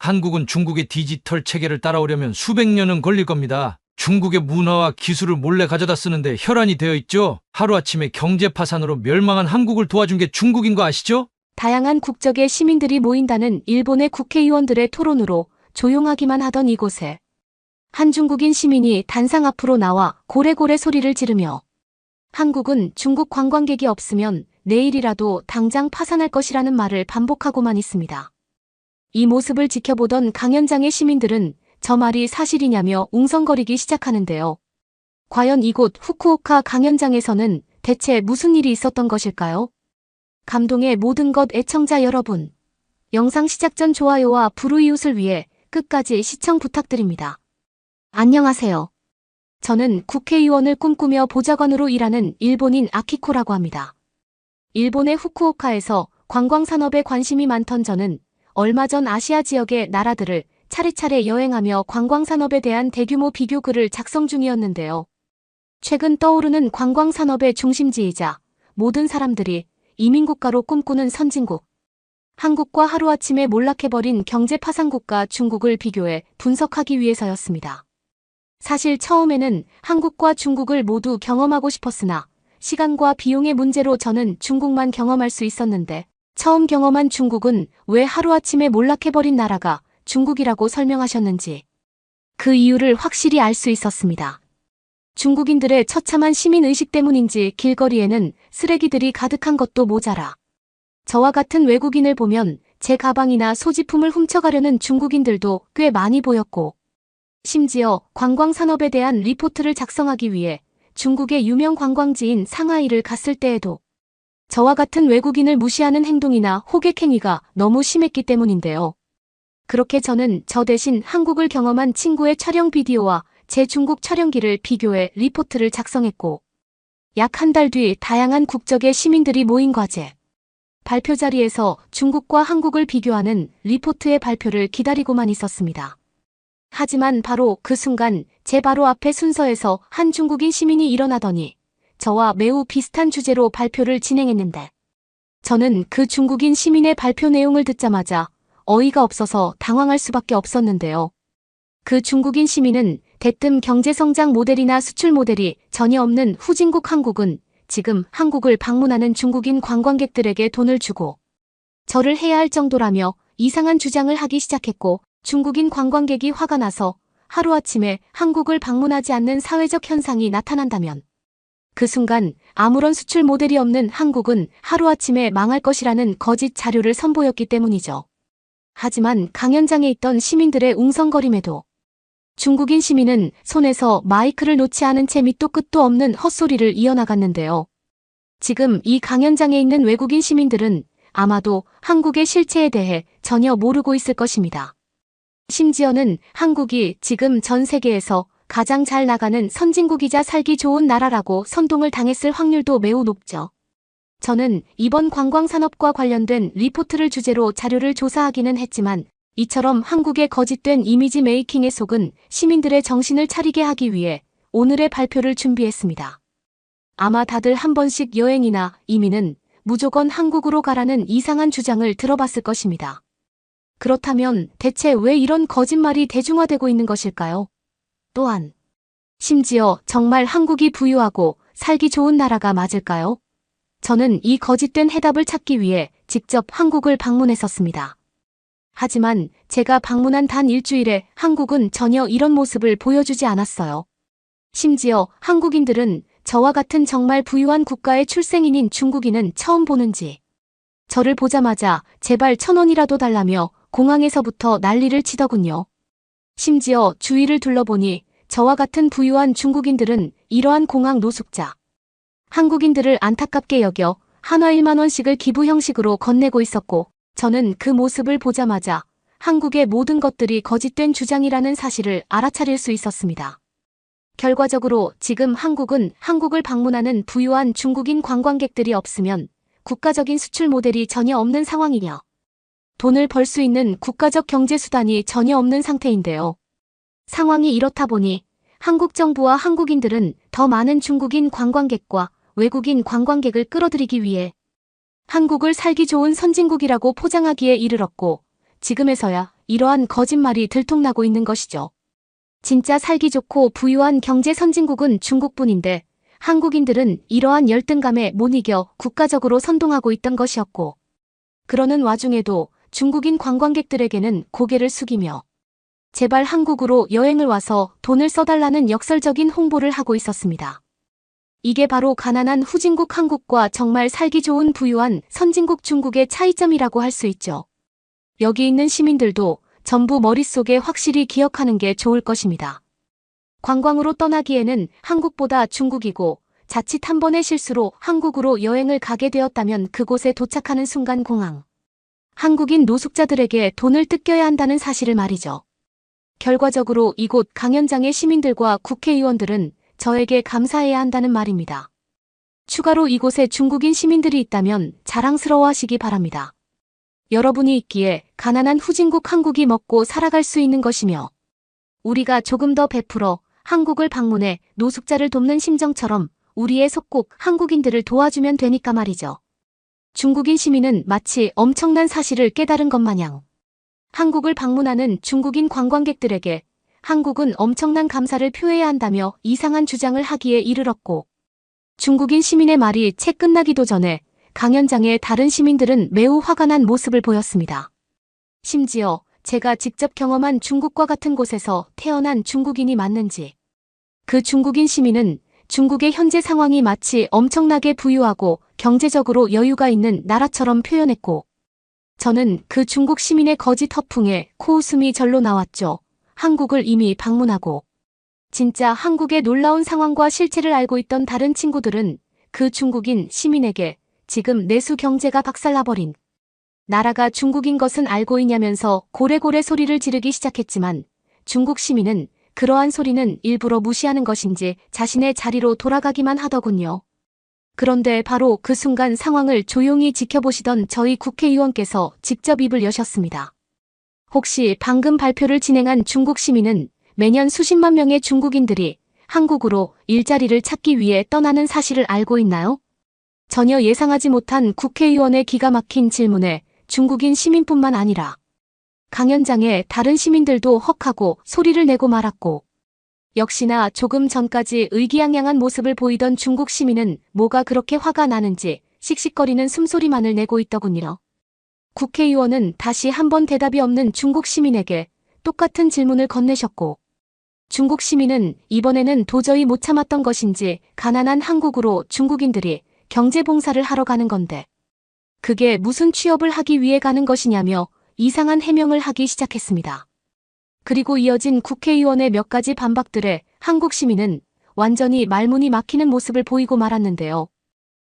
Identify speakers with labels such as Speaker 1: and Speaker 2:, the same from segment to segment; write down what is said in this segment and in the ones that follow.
Speaker 1: 한국은 중국의 디지털 체계를 따라오려면 수백 년은 걸릴 겁니다. 중국의 문화와 기술을 몰래 가져다 쓰는데 혈안이 되어 있죠. 하루아침에 경제 파산으로 멸망한 한국을 도와준 게 중국인 거 아시죠?
Speaker 2: 다양한 국적의 시민들이 모인다는 일본의 국회의원들의 토론으로 조용하기만 하던 이곳에 한 중국인 시민이 단상 앞으로 나와 고래고래 소리를 지르며 한국은 중국 관광객이 없으면 내일이라도 당장 파산할 것이라는 말을 반복하고만 있습니다. 이 모습을 지켜보던 강연장의 시민들은 저 말이 사실이냐며 웅성거리기 시작하는데요. 과연 이곳 후쿠오카 강연장에서는 대체 무슨 일이 있었던 것일까요? 감동의 모든 것 애청자 여러분, 영상 시작 전 좋아요와 불우이웃을 위해 끝까지 시청 부탁드립니다. 안녕하세요. 저는 국회의원을 꿈꾸며 보좌관으로 일하는 일본인 아키코라고 합니다. 일본의 후쿠오카에서 관광산업에 관심이 많던 저는 얼마 전 아시아 지역의 나라들을 차례차례 여행하며 관광산업에 대한 대규모 비교글을 작성 중이었는데요. 최근 떠오르는 관광산업의 중심지이자 모든 사람들이 이민국가로 꿈꾸는 선진국, 한국과 하루아침에 몰락해버린 경제파산국가 중국을 비교해 분석하기 위해서였습니다. 사실 처음에는 한국과 중국을 모두 경험하고 싶었으나 시간과 비용의 문제로 저는 중국만 경험할 수 있었는데 처음 경험한 중국은 왜 하루아침에 몰락해버린 나라가 중국이라고 설명하셨는지 그 이유를 확실히 알 수 있었습니다. 중국인들의 처참한 시민의식 때문인지 길거리에는 쓰레기들이 가득한 것도 모자라 저와 같은 외국인을 보면 제 가방이나 소지품을 훔쳐가려는 중국인들도 꽤 많이 보였고 심지어 관광산업에 대한 리포트를 작성하기 위해 중국의 유명 관광지인 상하이를 갔을 때에도 저와 같은 외국인을 무시하는 행동이나 호객행위가 너무 심했기 때문인데요. 그렇게 저는 저 대신 한국을 경험한 친구의 촬영 비디오와 제 중국 촬영기를 비교해 리포트를 작성했고 약 한 달 뒤 다양한 국적의 시민들이 모인 과제 발표 자리에서 중국과 한국을 비교하는 리포트의 발표를 기다리고만 있었습니다. 하지만 바로 그 순간 제 바로 앞에 순서에서 한 중국인 시민이 일어나더니 저와 매우 비슷한 주제로 발표를 진행했는데 저는 그 중국인 시민의 발표 내용을 듣자마자 어이가 없어서 당황할 수밖에 없었는데요. 그 중국인 시민은 대뜸 경제성장 모델이나 수출 모델이 전혀 없는 후진국 한국은 지금 한국을 방문하는 중국인 관광객들에게 돈을 주고 절을 해야 할 정도라며 이상한 주장을 하기 시작했고 중국인 관광객이 화가 나서 하루아침에 한국을 방문하지 않는 사회적 현상이 나타난다면 그 순간 아무런 수출 모델이 없는 한국은 하루아침에 망할 것이라는 거짓 자료를 선보였기 때문이죠. 하지만 강연장에 있던 시민들의 웅성거림에도 중국인 시민은 손에서 마이크를 놓지 않은 채 밑도 끝도 없는 헛소리를 이어나갔는데요. 지금 이 강연장에 있는 외국인 시민들은 아마도 한국의 실체에 대해 전혀 모르고 있을 것입니다. 심지어는 한국이 지금 전 세계에서 가장 잘 나가는 선진국이자 살기 좋은 나라라고 선동을 당했을 확률도 매우 높죠. 저는 이번 관광산업과 관련된 리포트를 주제로 자료를 조사하기는 했지만 이처럼 한국의 거짓된 이미지 메이킹에 속은 시민들의 정신을 차리게 하기 위해 오늘의 발표를 준비했습니다. 아마 다들 한 번씩 여행이나 이민은 무조건 한국으로 가라는 이상한 주장을 들어봤을 것입니다. 그렇다면 대체 왜 이런 거짓말이 대중화되고 있는 것일까요? 또한 심지어 정말 한국이 부유하고 살기 좋은 나라가 맞을까요? 저는 이 거짓된 해답을 찾기 위해 직접 한국을 방문했었습니다. 하지만 제가 방문한 단 일주일에 한국은 전혀 이런 모습을 보여주지 않았어요. 심지어 한국인들은 저와 같은 정말 부유한 국가의 출생인인 중국인은 처음 보는지 저를 보자마자 제발 1,000원이라도 달라며 공항에서부터 난리를 치더군요. 심지어 주위를 둘러보니 저와 같은 부유한 중국인들은 이러한 공항 노숙자, 한국인들을 안타깝게 여겨 한화 1만 원씩을 기부 형식으로 건네고 있었고 저는 그 모습을 보자마자 한국의 모든 것들이 거짓된 주장이라는 사실을 알아차릴 수 있었습니다. 결과적으로 지금 한국은 한국을 방문하는 부유한 중국인 관광객들이 없으면 국가적인 수출 모델이 전혀 없는 상황이며 돈을 벌 수 있는 국가적 경제수단이 전혀 없는 상태인데요. 상황이 이렇다 보니 한국 정부와 한국인들은 더 많은 중국인 관광객과 외국인 관광객을 끌어들이기 위해 한국을 살기 좋은 선진국이라고 포장하기에 이르렀고 지금에서야 이러한 거짓말이 들통나고 있는 것이죠. 진짜 살기 좋고 부유한 경제 선진국은 중국뿐인데 한국인들은 이러한 열등감에 못 이겨 국가적으로 선동하고 있던 것이었고, 그러는 와중에도 중국인 관광객들에게는 고개를 숙이며 제발 한국으로 여행을 와서 돈을 써달라는 역설적인 홍보를 하고 있었습니다. 이게 바로 가난한 후진국 한국과 정말 살기 좋은 부유한 선진국 중국의 차이점이라고 할 수 있죠. 여기 있는 시민들도 전부 머릿속에 확실히 기억하는 게 좋을 것입니다. 관광으로 떠나기에는 한국보다 중국이고, 자칫 한 번의 실수로 한국으로 여행을 가게 되었다면 그곳에 도착하는 순간 공항. 한국인 노숙자들에게 돈을 뜯겨야 한다는 사실을 말이죠. 결과적으로 이곳 강연장의 시민들과 국회의원들은 저에게 감사해야 한다는 말입니다. 추가로 이곳에 중국인 시민들이 있다면 자랑스러워하시기 바랍니다. 여러분이 있기에 가난한 후진국 한국이 먹고 살아갈 수 있는 것이며, 우리가 조금 더 베풀어 한국을 방문해 노숙자를 돕는 심정처럼 우리의 속국 한국인들을 도와주면 되니까 말이죠. 중국인 시민은 마치 엄청난 사실을 깨달은 것 마냥 한국을 방문하는 중국인 관광객들에게 한국은 엄청난 감사를 표해야 한다며 이상한 주장을 하기에 이르렀고, 중국인 시민의 말이 채 끝나기도 전에 강연장의 다른 시민들은 매우 화가 난 모습을 보였습니다. 심지어 제가 직접 경험한 중국과 같은 곳에서 태어난 중국인이 맞는지, 그 중국인 시민은 중국의 현재 상황이 마치 엄청나게 부유하고 경제적으로 여유가 있는 나라처럼 표현했고, 저는 그 중국 시민의 거짓 허풍에 코웃음이 절로 나왔죠. 한국을 이미 방문하고 진짜 한국의 놀라운 상황과 실체를 알고 있던 다른 친구들은 그 중국인 시민에게 지금 내수 경제가 박살나버린 나라가 중국인 것은 알고 있냐면서 고래고래 소리를 지르기 시작했지만, 중국 시민은 그러한 소리는 일부러 무시하는 것인지 자신의 자리로 돌아가기만 하더군요. 그런데 바로 그 순간 상황을 조용히 지켜보시던 저희 국회의원께서 직접 입을 여셨습니다. 혹시 방금 발표를 진행한 중국 시민은 매년 수십만 명의 중국인들이 한국으로 일자리를 찾기 위해 떠나는 사실을 알고 있나요? 전혀 예상하지 못한 국회의원의 기가 막힌 질문에 중국인 시민뿐만 아니라 강연장의 다른 시민들도 헉하고 소리를 내고 말았고, 역시나 조금 전까지 의기양양한 모습을 보이던 중국 시민은 뭐가 그렇게 화가 나는지 씩씩거리는 숨소리만을 내고 있더군요. 국회의원은 다시 한번 대답이 없는 중국 시민에게 똑같은 질문을 건네셨고, 중국 시민은 이번에는 도저히 못 참았던 것인지 가난한 한국으로 중국인들이 경제봉사를 하러 가는 건데 그게 무슨 취업을 하기 위해 가는 것이냐며 이상한 해명을 하기 시작했습니다. 그리고 이어진 국회의원의 몇 가지 반박들에 한국 시민은 완전히 말문이 막히는 모습을 보이고 말았는데요.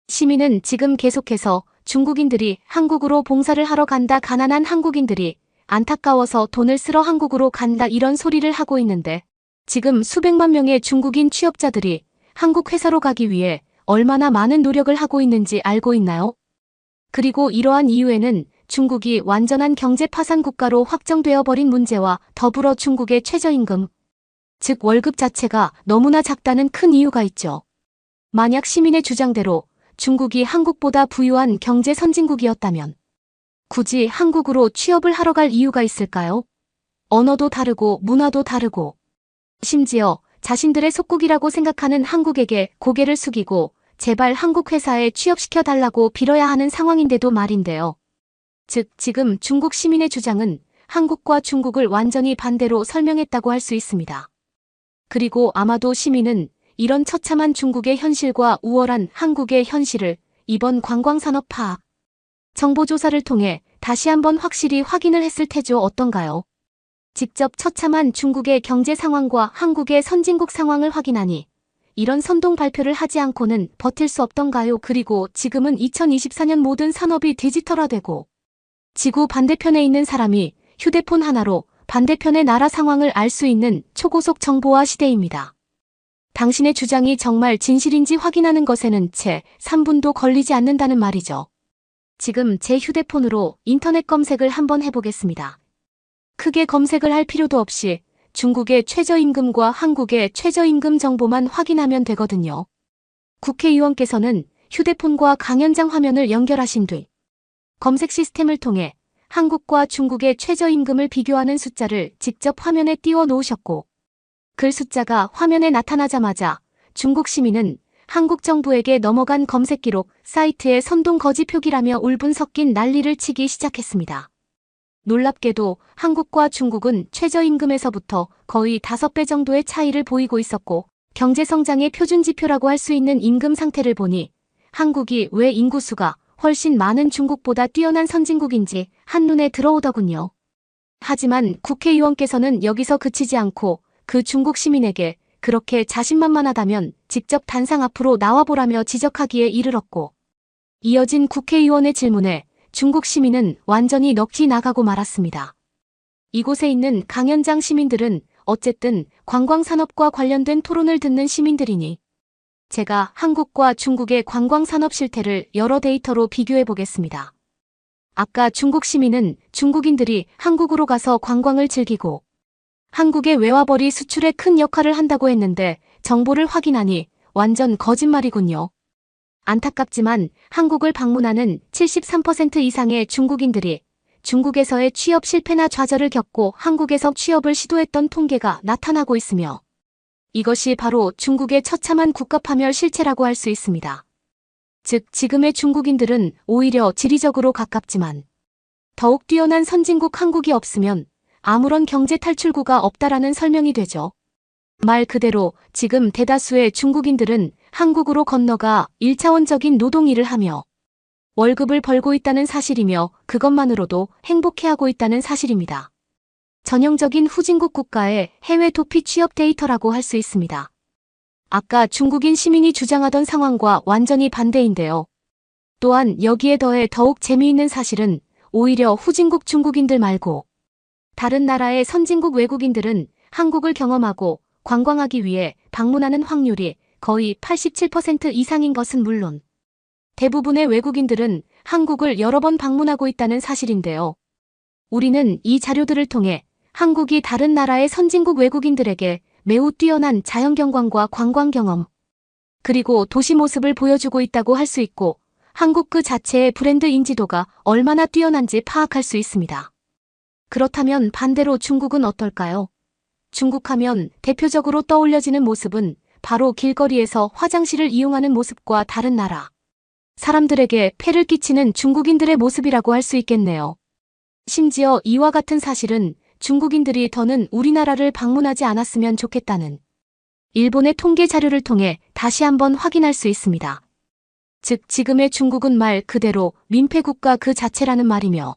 Speaker 2: 시민은 지금 계속해서 중국인들이 한국으로 봉사를 하러 간다, 가난한 한국인들이 안타까워서 돈을 쓰러 한국으로 간다, 이런 소리를 하고 있는데 지금 수백만 명의 중국인 취업자들이 한국 회사로 가기 위해 얼마나 많은 노력을 하고 있는지 알고 있나요? 그리고 이러한 이유에는 중국이 완전한 경제 파산 국가로 확정되어 버린 문제와 더불어 중국의 최저임금, 즉 월급 자체가 너무나 작다는 큰 이유가 있죠. 만약 시민의 주장대로 중국이 한국보다 부유한 경제 선진국이었다면 굳이 한국으로 취업을 하러 갈 이유가 있을까요? 언어도 다르고 문화도 다르고 심지어 자신들의 속국이라고 생각하는 한국에게 고개를 숙이고 제발 한국 회사에 취업시켜달라고 빌어야 하는 상황인데도 말인데요. 즉 지금 중국 시민의 주장은 한국과 중국을 완전히 반대로 설명했다고 할 수 있습니다. 그리고 아마도 시민은 이런 처참한 중국의 현실과 우월한 한국의 현실을 이번 관광산업 파악 정보조사를 통해 다시 한번 확실히 확인을 했을 테죠. 어떤가요? 직접 처참한 중국의 경제 상황과 한국의 선진국 상황을 확인하니 이런 선동 발표를 하지 않고는 버틸 수 없던가요? 그리고 지금은 2024년 모든 산업이 디지털화되고 지구 반대편에 있는 사람이 휴대폰 하나로 반대편의 나라 상황을 알 수 있는 초고속 정보화 시대입니다. 당신의 주장이 정말 진실인지 확인하는 것에는 채 3분도 걸리지 않는다는 말이죠. 지금 제 휴대폰으로 인터넷 검색을 한번 해보겠습니다. 크게 검색을 할 필요도 없이 중국의 최저임금과 한국의 최저임금 정보만 확인하면 되거든요. 국회의원께서는 휴대폰과 강연장 화면을 연결하신 뒤 검색 시스템을 통해 한국과 중국의 최저임금을 비교하는 숫자를 직접 화면에 띄워 놓으셨고, 글 숫자가 화면에 나타나자마자 중국 시민은 한국 정부에게 넘어간 검색 기록 사이트에 선동 거짓 표기라며 울분 섞인 난리를 치기 시작했습니다. 놀랍게도 한국과 중국은 최저임금에서부터 거의 5배 정도의 차이를 보이고 있었고, 경제성장의 표준지표라고 할 수 있는 임금 상태를 보니 한국이 왜 인구수가 훨씬 많은 중국보다 뛰어난 선진국인지 한눈에 들어오더군요. 하지만 국회의원께서는 여기서 그치지 않고 그 중국 시민에게 그렇게 자신만만하다면 직접 단상 앞으로 나와보라며 지적하기에 이르렀고, 이어진 국회의원의 질문에 중국 시민은 완전히 넋이 나가고 말았습니다. 이곳에 있는 강연장 시민들은 어쨌든 관광산업과 관련된 토론을 듣는 시민들이니 제가 한국과 중국의 관광산업 실태를 여러 데이터로 비교해 보겠습니다. 아까 중국 시민은 중국인들이 한국으로 가서 관광을 즐기고 한국의 외화벌이 수출에 큰 역할을 한다고 했는데 정보를 확인하니 완전 거짓말이군요. 안타깝지만 한국을 방문하는 73% 이상의 중국인들이 중국에서의 취업 실패나 좌절을 겪고 한국에서 취업을 시도했던 통계가 나타나고 있으며 이것이 바로 중국의 처참한 국가파멸 실체라고 할 수 있습니다. 즉 지금의 중국인들은 오히려 지리적으로 가깝지만 더욱 뛰어난 선진국 한국이 없으면 아무런 경제 탈출구가 없다라는 설명이 되죠. 말 그대로 지금 대다수의 중국인들은 한국으로 건너가 1차원적인 노동 일을 하며 월급을 벌고 있다는 사실이며 그것만으로도 행복해하고 있다는 사실입니다. 전형적인 후진국 국가의 해외 도피 취업 데이터라고 할 수 있습니다. 아까 중국인 시민이 주장하던 상황과 완전히 반대인데요. 또한 여기에 더해 더욱 재미있는 사실은 오히려 후진국 중국인들 말고 다른 나라의 선진국 외국인들은 한국을 경험하고 관광하기 위해 방문하는 확률이 거의 87% 이상인 것은 물론 대부분의 외국인들은 한국을 여러 번 방문하고 있다는 사실인데요. 우리는 이 자료들을 통해 한국이 다른 나라의 선진국 외국인들에게 매우 뛰어난 자연경관과 관광 경험, 그리고 도시 모습을 보여주고 있다고 할 수 있고 한국 그 자체의 브랜드 인지도가 얼마나 뛰어난지 파악할 수 있습니다. 그렇다면 반대로 중국은 어떨까요? 중국하면 대표적으로 떠올려지는 모습은 바로 길거리에서 화장실을 이용하는 모습과 다른 나라 사람들에게 폐를 끼치는 중국인들의 모습이라고 할 수 있겠네요. 심지어 이와 같은 사실은 중국인들이 더는 우리나라를 방문하지 않았으면 좋겠다는 일본의 통계 자료를 통해 다시 한번 확인할 수 있습니다. 즉 지금의 중국은 말 그대로 민폐국가 그 자체라는 말이며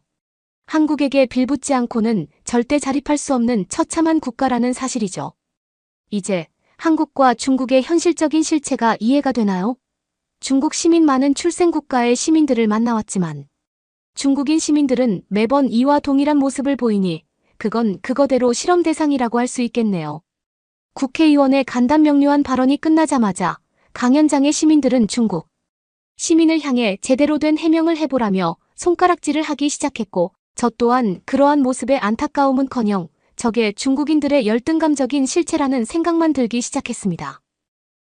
Speaker 2: 한국에게 빌붙지 않고는 절대 자립할 수 없는 처참한 국가라는 사실이죠. 이제 한국과 중국의 현실적인 실체가 이해가 되나요? 중국 시민 많은 출생국가의 시민들을 만나왔지만 중국인 시민들은 매번 이와 동일한 모습을 보이니 그건 그거대로 실험 대상이라고 할 수 있겠네요. 국회의원의 간단명료한 발언이 끝나자마자 강연장의 시민들은 중국 시민을 향해 제대로 된 해명을 해보라며 손가락질을 하기 시작했고 저 또한 그러한 모습에 안타까움은커녕 저게 중국인들의 열등감적인 실체라는 생각만 들기 시작했습니다.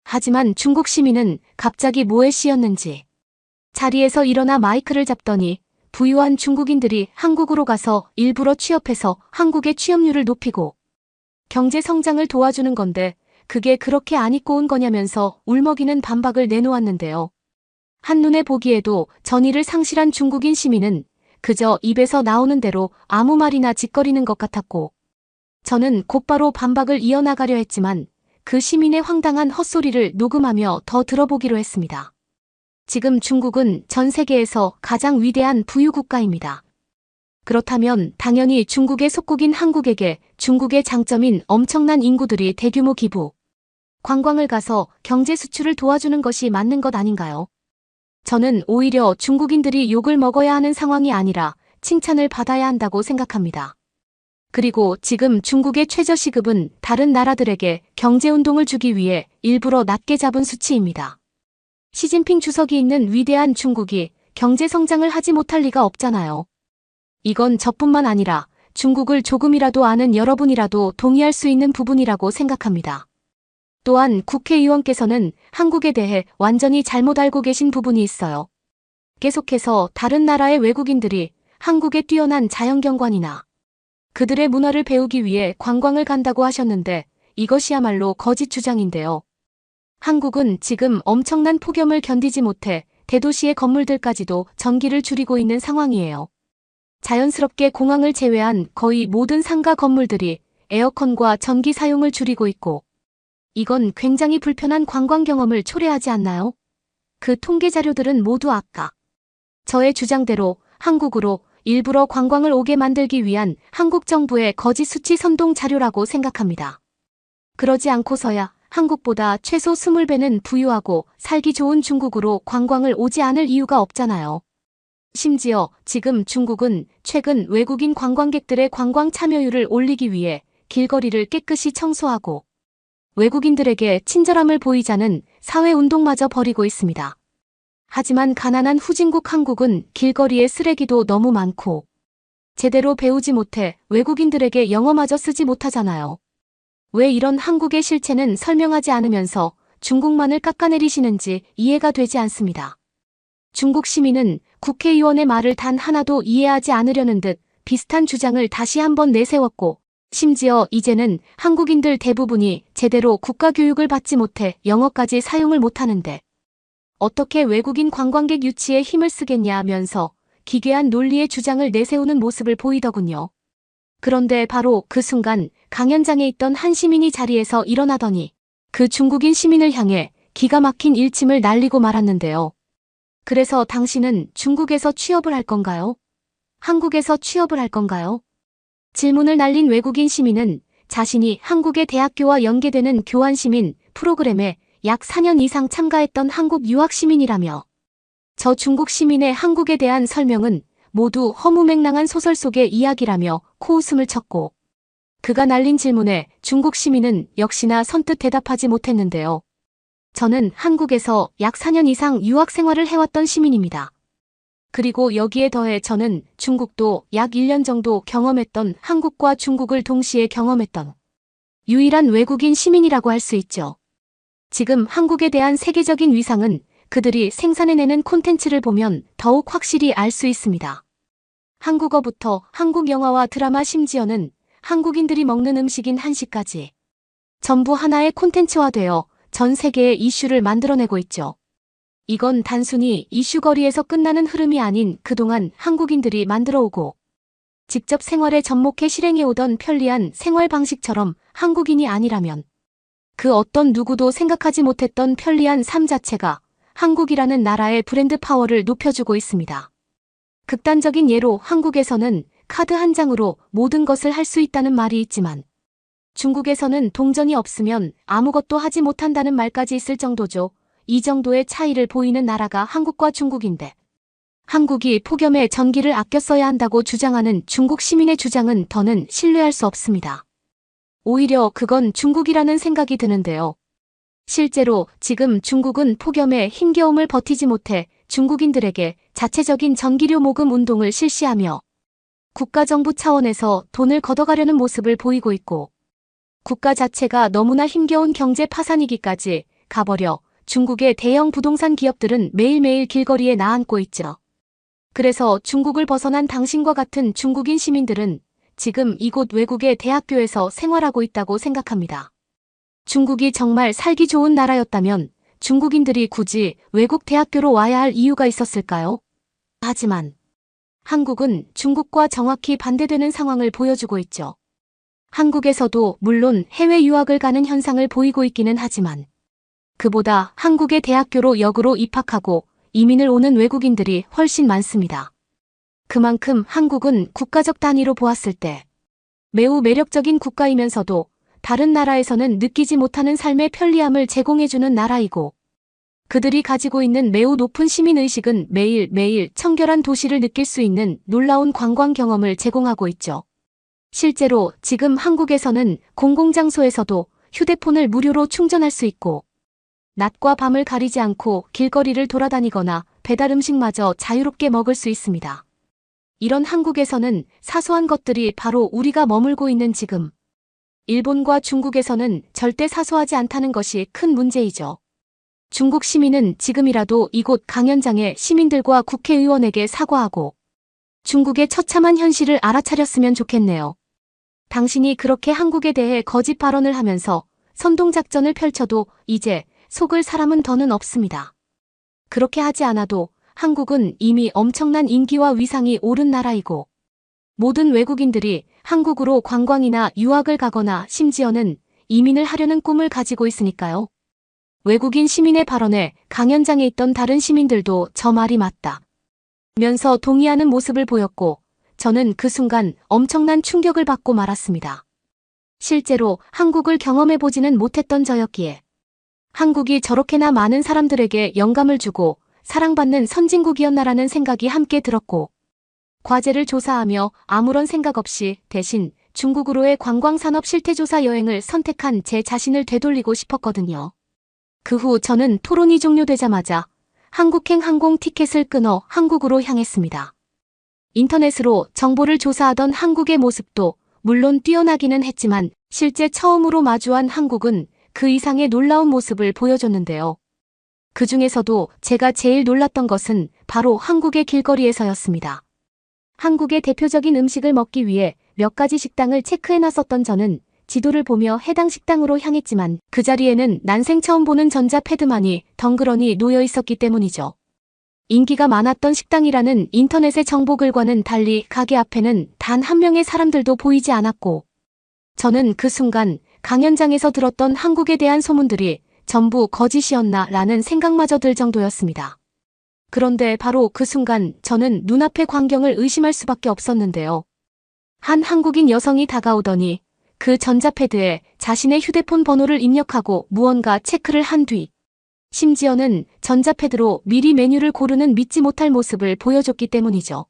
Speaker 2: 하지만 중국 시민은 갑자기 뭐에 씌였는지 자리에서 일어나 마이크를 잡더니 부유한 중국인들이 한국으로 가서 일부러 취업해서 한국의 취업률을 높이고 경제 성장을 도와주는 건데 그게 그렇게 안 입고 온 거냐면서 울먹이는 반박을 내놓았는데요. 한눈에 보기에도 전의를 상실한 중국인 시민은 그저 입에서 나오는 대로 아무 말이나 짓거리는 것 같았고 저는 곧바로 반박을 이어나가려 했지만 그 시민의 황당한 헛소리를 녹음하며 더 들어보기로 했습니다. 지금 중국은 전 세계에서 가장 위대한 부유국가입니다. 그렇다면 당연히 중국의 속국인 한국에게 중국의 장점인 엄청난 인구들이 대규모 기부, 관광을 가서 경제 수출을 도와주는 것이 맞는 것 아닌가요? 저는 오히려 중국인들이 욕을 먹어야 하는 상황이 아니라 칭찬을 받아야 한다고 생각합니다. 그리고 지금 중국의 최저시급은 다른 나라들에게 경제운동을 주기 위해 일부러 낮게 잡은 수치입니다. 시진핑 주석이 있는 위대한 중국이 경제성장을 하지 못할 리가 없잖아요. 이건 저뿐만 아니라 중국을 조금이라도 아는 여러분이라도 동의할 수 있는 부분이라고 생각합니다. 또한 국회의원께서는 한국에 대해 완전히 잘못 알고 계신 부분이 있어요. 계속해서 다른 나라의 외국인들이 한국의 뛰어난 자연경관이나 그들의 문화를 배우기 위해 관광을 간다고 하셨는데 이것이야말로 거짓 주장인데요. 한국은 지금 엄청난 폭염을 견디지 못해 대도시의 건물들까지도 전기를 줄이고 있는 상황이에요. 자연스럽게 공항을 제외한 거의 모든 상가 건물들이 에어컨과 전기 사용을 줄이고 있고, 이건 굉장히 불편한 관광 경험을 초래하지 않나요? 그 통계 자료들은 모두 아까 저의 주장대로 한국으로 일부러 관광을 오게 만들기 위한 한국 정부의 거짓 수치 선동 자료라고 생각합니다. 그러지 않고서야 한국보다 최소 20배는 부유하고 살기 좋은 중국으로 관광을 오지 않을 이유가 없잖아요. 심지어 지금 중국은 최근 외국인 관광객들의 관광 참여율을 올리기 위해 길거리를 깨끗이 청소하고 외국인들에게 친절함을 보이자는 사회운동마저 벌이고 있습니다. 하지만 가난한 후진국 한국은 길거리에 쓰레기도 너무 많고 제대로 배우지 못해 외국인들에게 영어마저 쓰지 못하잖아요. 왜 이런 한국의 실체는 설명하지 않으면서 중국만을 깎아내리시는지 이해가 되지 않습니다. 중국 시민은 국회의원의 말을 단 하나도 이해하지 않으려는 듯 비슷한 주장을 다시 한번 내세웠고, 심지어 이제는 한국인들 대부분이 제대로 국가교육을 받지 못해 영어까지 사용을 못하는데 어떻게 외국인 관광객 유치에 힘을 쓰겠냐면서 기괴한 논리의 주장을 내세우는 모습을 보이더군요. 그런데 바로 그 순간 강연장에 있던 한 시민이 자리에서 일어나더니 그 중국인 시민을 향해 기가 막힌 일침을 날리고 말았는데요. 그래서 당신은 중국에서 취업을 할 건가요? 한국에서 취업을 할 건가요? 질문을 날린 외국인 시민은 자신이 한국의 대학교와 연계되는 교환시민 프로그램에 약 4년 이상 참가했던 한국 유학 시민이라며 저 중국 시민의 한국에 대한 설명은 모두 허무맹랑한 소설 속의 이야기라며 코웃음을 쳤고, 그가 날린 질문에 중국 시민은 역시나 선뜻 대답하지 못했는데요. 저는 한국에서 약 4년 이상 유학 생활을 해왔던 시민입니다. 그리고 여기에 더해 저는 중국도 약 1년 정도 경험했던, 한국과 중국을 동시에 경험했던 유일한 외국인 시민이라고 할 수 있죠. 지금 한국에 대한 세계적인 위상은 그들이 생산해내는 콘텐츠를 보면 더욱 확실히 알 수 있습니다. 한국어부터 한국 영화와 드라마, 심지어는 한국인들이 먹는 음식인 한식까지 전부 하나의 콘텐츠화되어 전 세계의 이슈를 만들어내고 있죠. 이건 단순히 이슈거리에서 끝나는 흐름이 아닌 그동안 한국인들이 만들어오고 직접 생활에 접목해 실행해오던 편리한 생활 방식처럼 한국인이 아니라면 그 어떤 누구도 생각하지 못했던 편리한 삶 자체가 한국이라는 나라의 브랜드 파워를 높여주고 있습니다. 극단적인 예로 한국에서는 카드 한 장으로 모든 것을 할 수 있다는 말이 있지만 중국에서는 동전이 없으면 아무것도 하지 못한다는 말까지 있을 정도죠. 이 정도의 차이를 보이는 나라가 한국과 중국인데 한국이 폭염에 전기를 아껴 써야 한다고 주장하는 중국 시민의 주장은 더는 신뢰할 수 없습니다. 오히려 그건 중국이라는 생각이 드는데요. 실제로 지금 중국은 폭염에 힘겨움을 버티지 못해 중국인들에게 자체적인 전기료 모금 운동을 실시하며 국가정부 차원에서 돈을 걷어가려는 모습을 보이고 있고, 국가 자체가 너무나 힘겨운 경제 파산위기까지 가버려 중국의 대형 부동산 기업들은 매일매일 길거리에 나앉고 있죠. 그래서 중국을 벗어난 당신과 같은 중국인 시민들은 지금 이곳 외국의 대학교에서 생활하고 있다고 생각합니다. 중국이 정말 살기 좋은 나라였다면 중국인들이 굳이 외국 대학교로 와야 할 이유가 있었을까요? 하지만 한국은 중국과 정확히 반대되는 상황을 보여주고 있죠. 한국에서도 물론 해외 유학을 가는 현상을 보이고 있기는 하지만 그보다 한국의 대학교로 역으로 입학하고 이민을 오는 외국인들이 훨씬 많습니다. 그만큼 한국은 국가적 단위로 보았을 때 매우 매력적인 국가이면서도 다른 나라에서는 느끼지 못하는 삶의 편리함을 제공해주는 나라이고, 그들이 가지고 있는 매우 높은 시민의식은 매일매일 청결한 도시를 느낄 수 있는 놀라운 관광 경험을 제공하고 있죠. 실제로 지금 한국에서는 공공장소에서도 휴대폰을 무료로 충전할 수 있고 낮과 밤을 가리지 않고 길거리를 돌아다니거나 배달 음식마저 자유롭게 먹을 수 있습니다. 이런 한국에서는 사소한 것들이 바로 우리가 머물고 있는 지금 일본과 중국에서는 절대 사소하지 않다는 것이 큰 문제이죠. 중국 시민은 지금이라도 이곳 강연장의 시민들과 국회의원에게 사과하고 중국의 처참한 현실을 알아차렸으면 좋겠네요. 당신이 그렇게 한국에 대해 거짓 발언을 하면서 선동작전을 펼쳐도 이제 속을 사람은 더는 없습니다. 그렇게 하지 않아도 한국은 이미 엄청난 인기와 위상이 오른 나라이고 모든 외국인들이 한국으로 관광이나 유학을 가거나 심지어는 이민을 하려는 꿈을 가지고 있으니까요. 외국인 시민의 발언에 강연장에 있던 다른 시민들도 저 말이 맞다 면서 동의하는 모습을 보였고 저는 그 순간 엄청난 충격을 받고 말았습니다. 실제로 한국을 경험해보지는 못했던 저였기에 한국이 저렇게나 많은 사람들에게 영감을 주고 사랑받는 선진국이었나라는 생각이 함께 들었고 과제를 조사하며 아무런 생각 없이 대신 중국으로의 관광산업 실태조사 여행을 선택한 제 자신을 되돌리고 싶었거든요. 그 후 저는 토론이 종료되자마자 한국행 항공 티켓을 끊어 한국으로 향했습니다. 인터넷으로 정보를 조사하던 한국의 모습도 물론 뛰어나기는 했지만 실제 처음으로 마주한 한국은 그 이상의 놀라운 모습을 보여줬는데요. 그 중에서도 제가 제일 놀랐던 것은 바로 한국의 길거리에서였습니다. 한국의 대표적인 음식을 먹기 위해 몇 가지 식당을 체크해 놨었던 저는 지도를 보며 해당 식당으로 향했지만 그 자리에는 난생 처음 보는 전자패드만이 덩그러니 놓여 있었기 때문이죠. 인기가 많았던 식당이라는 인터넷의 정보글과는 달리 가게 앞에는 단 한 명의 사람들도 보이지 않았고 저는 그 순간 강연장에서 들었던 한국에 대한 소문들이 전부 거짓이었나 라는 생각마저 들 정도였습니다. 그런데 바로 그 순간 저는 눈앞의 광경을 의심할 수밖에 없었는데요. 한 한국인 여성이 다가오더니 그 전자패드에 자신의 휴대폰 번호를 입력하고 무언가 체크를 한 뒤 심지어는 전자패드로 미리 메뉴를 고르는 믿지 못할 모습을 보여줬기 때문이죠.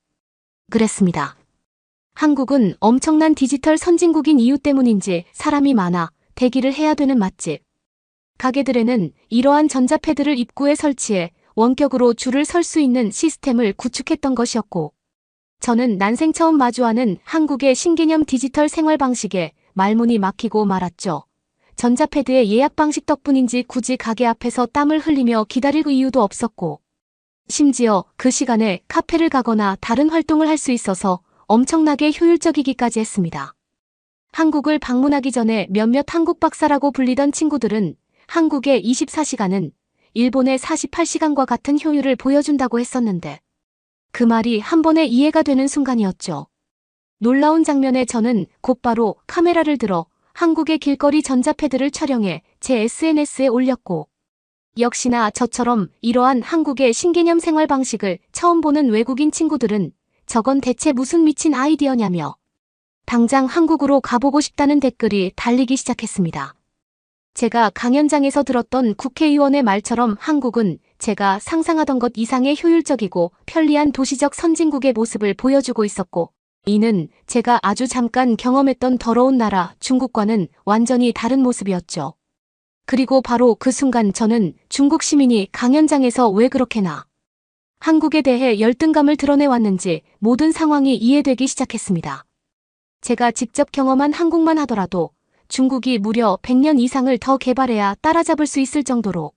Speaker 2: 그랬습니다. 한국은 엄청난 디지털 선진국인 이유 때문인지 사람이 많아 대기를 해야 되는 맛집. 가게들에는 이러한 전자패드를 입구에 설치해 원격으로 줄을 설 수 있는 시스템을 구축했던 것이었고 저는 난생 처음 마주하는 한국의 신개념 디지털 생활 방식에 말문이 막히고 말았죠. 전자패드의 예약 방식 덕분인지 굳이 가게 앞에서 땀을 흘리며 기다릴 이유도 없었고 심지어 그 시간에 카페를 가거나 다른 활동을 할 수 있어서 엄청나게 효율적이기까지 했습니다. 한국을 방문하기 전에 몇몇 한국 박사라고 불리던 친구들은 한국의 24시간은 일본의 48시간과 같은 효율을 보여준다고 했었는데 그 말이 한 번에 이해가 되는 순간이었죠. 놀라운 장면에 저는 곧바로 카메라를 들어 한국의 길거리 전자패드를 촬영해 제 SNS에 올렸고 역시나 저처럼 이러한 한국의 신개념 생활 방식을 처음 보는 외국인 친구들은 저건 대체 무슨 미친 아이디어냐며 당장 한국으로 가보고 싶다는 댓글이 달리기 시작했습니다. 제가 강연장에서 들었던 국회의원의 말처럼 한국은 제가 상상하던 것 이상의 효율적이고 편리한 도시적 선진국의 모습을 보여주고 있었고 이는 제가 아주 잠깐 경험했던 더러운 나라 중국과는 완전히 다른 모습이었죠. 그리고 바로 그 순간 저는 중국 시민이 강연장에서 왜 그렇게나 한국에 대해 열등감을 드러내왔는지 모든 상황이 이해되기 시작했습니다. 제가 직접 경험한 한국만 하더라도 중국이 무려 100년 이상을 더 개발해야 따라잡을 수 있을 정도로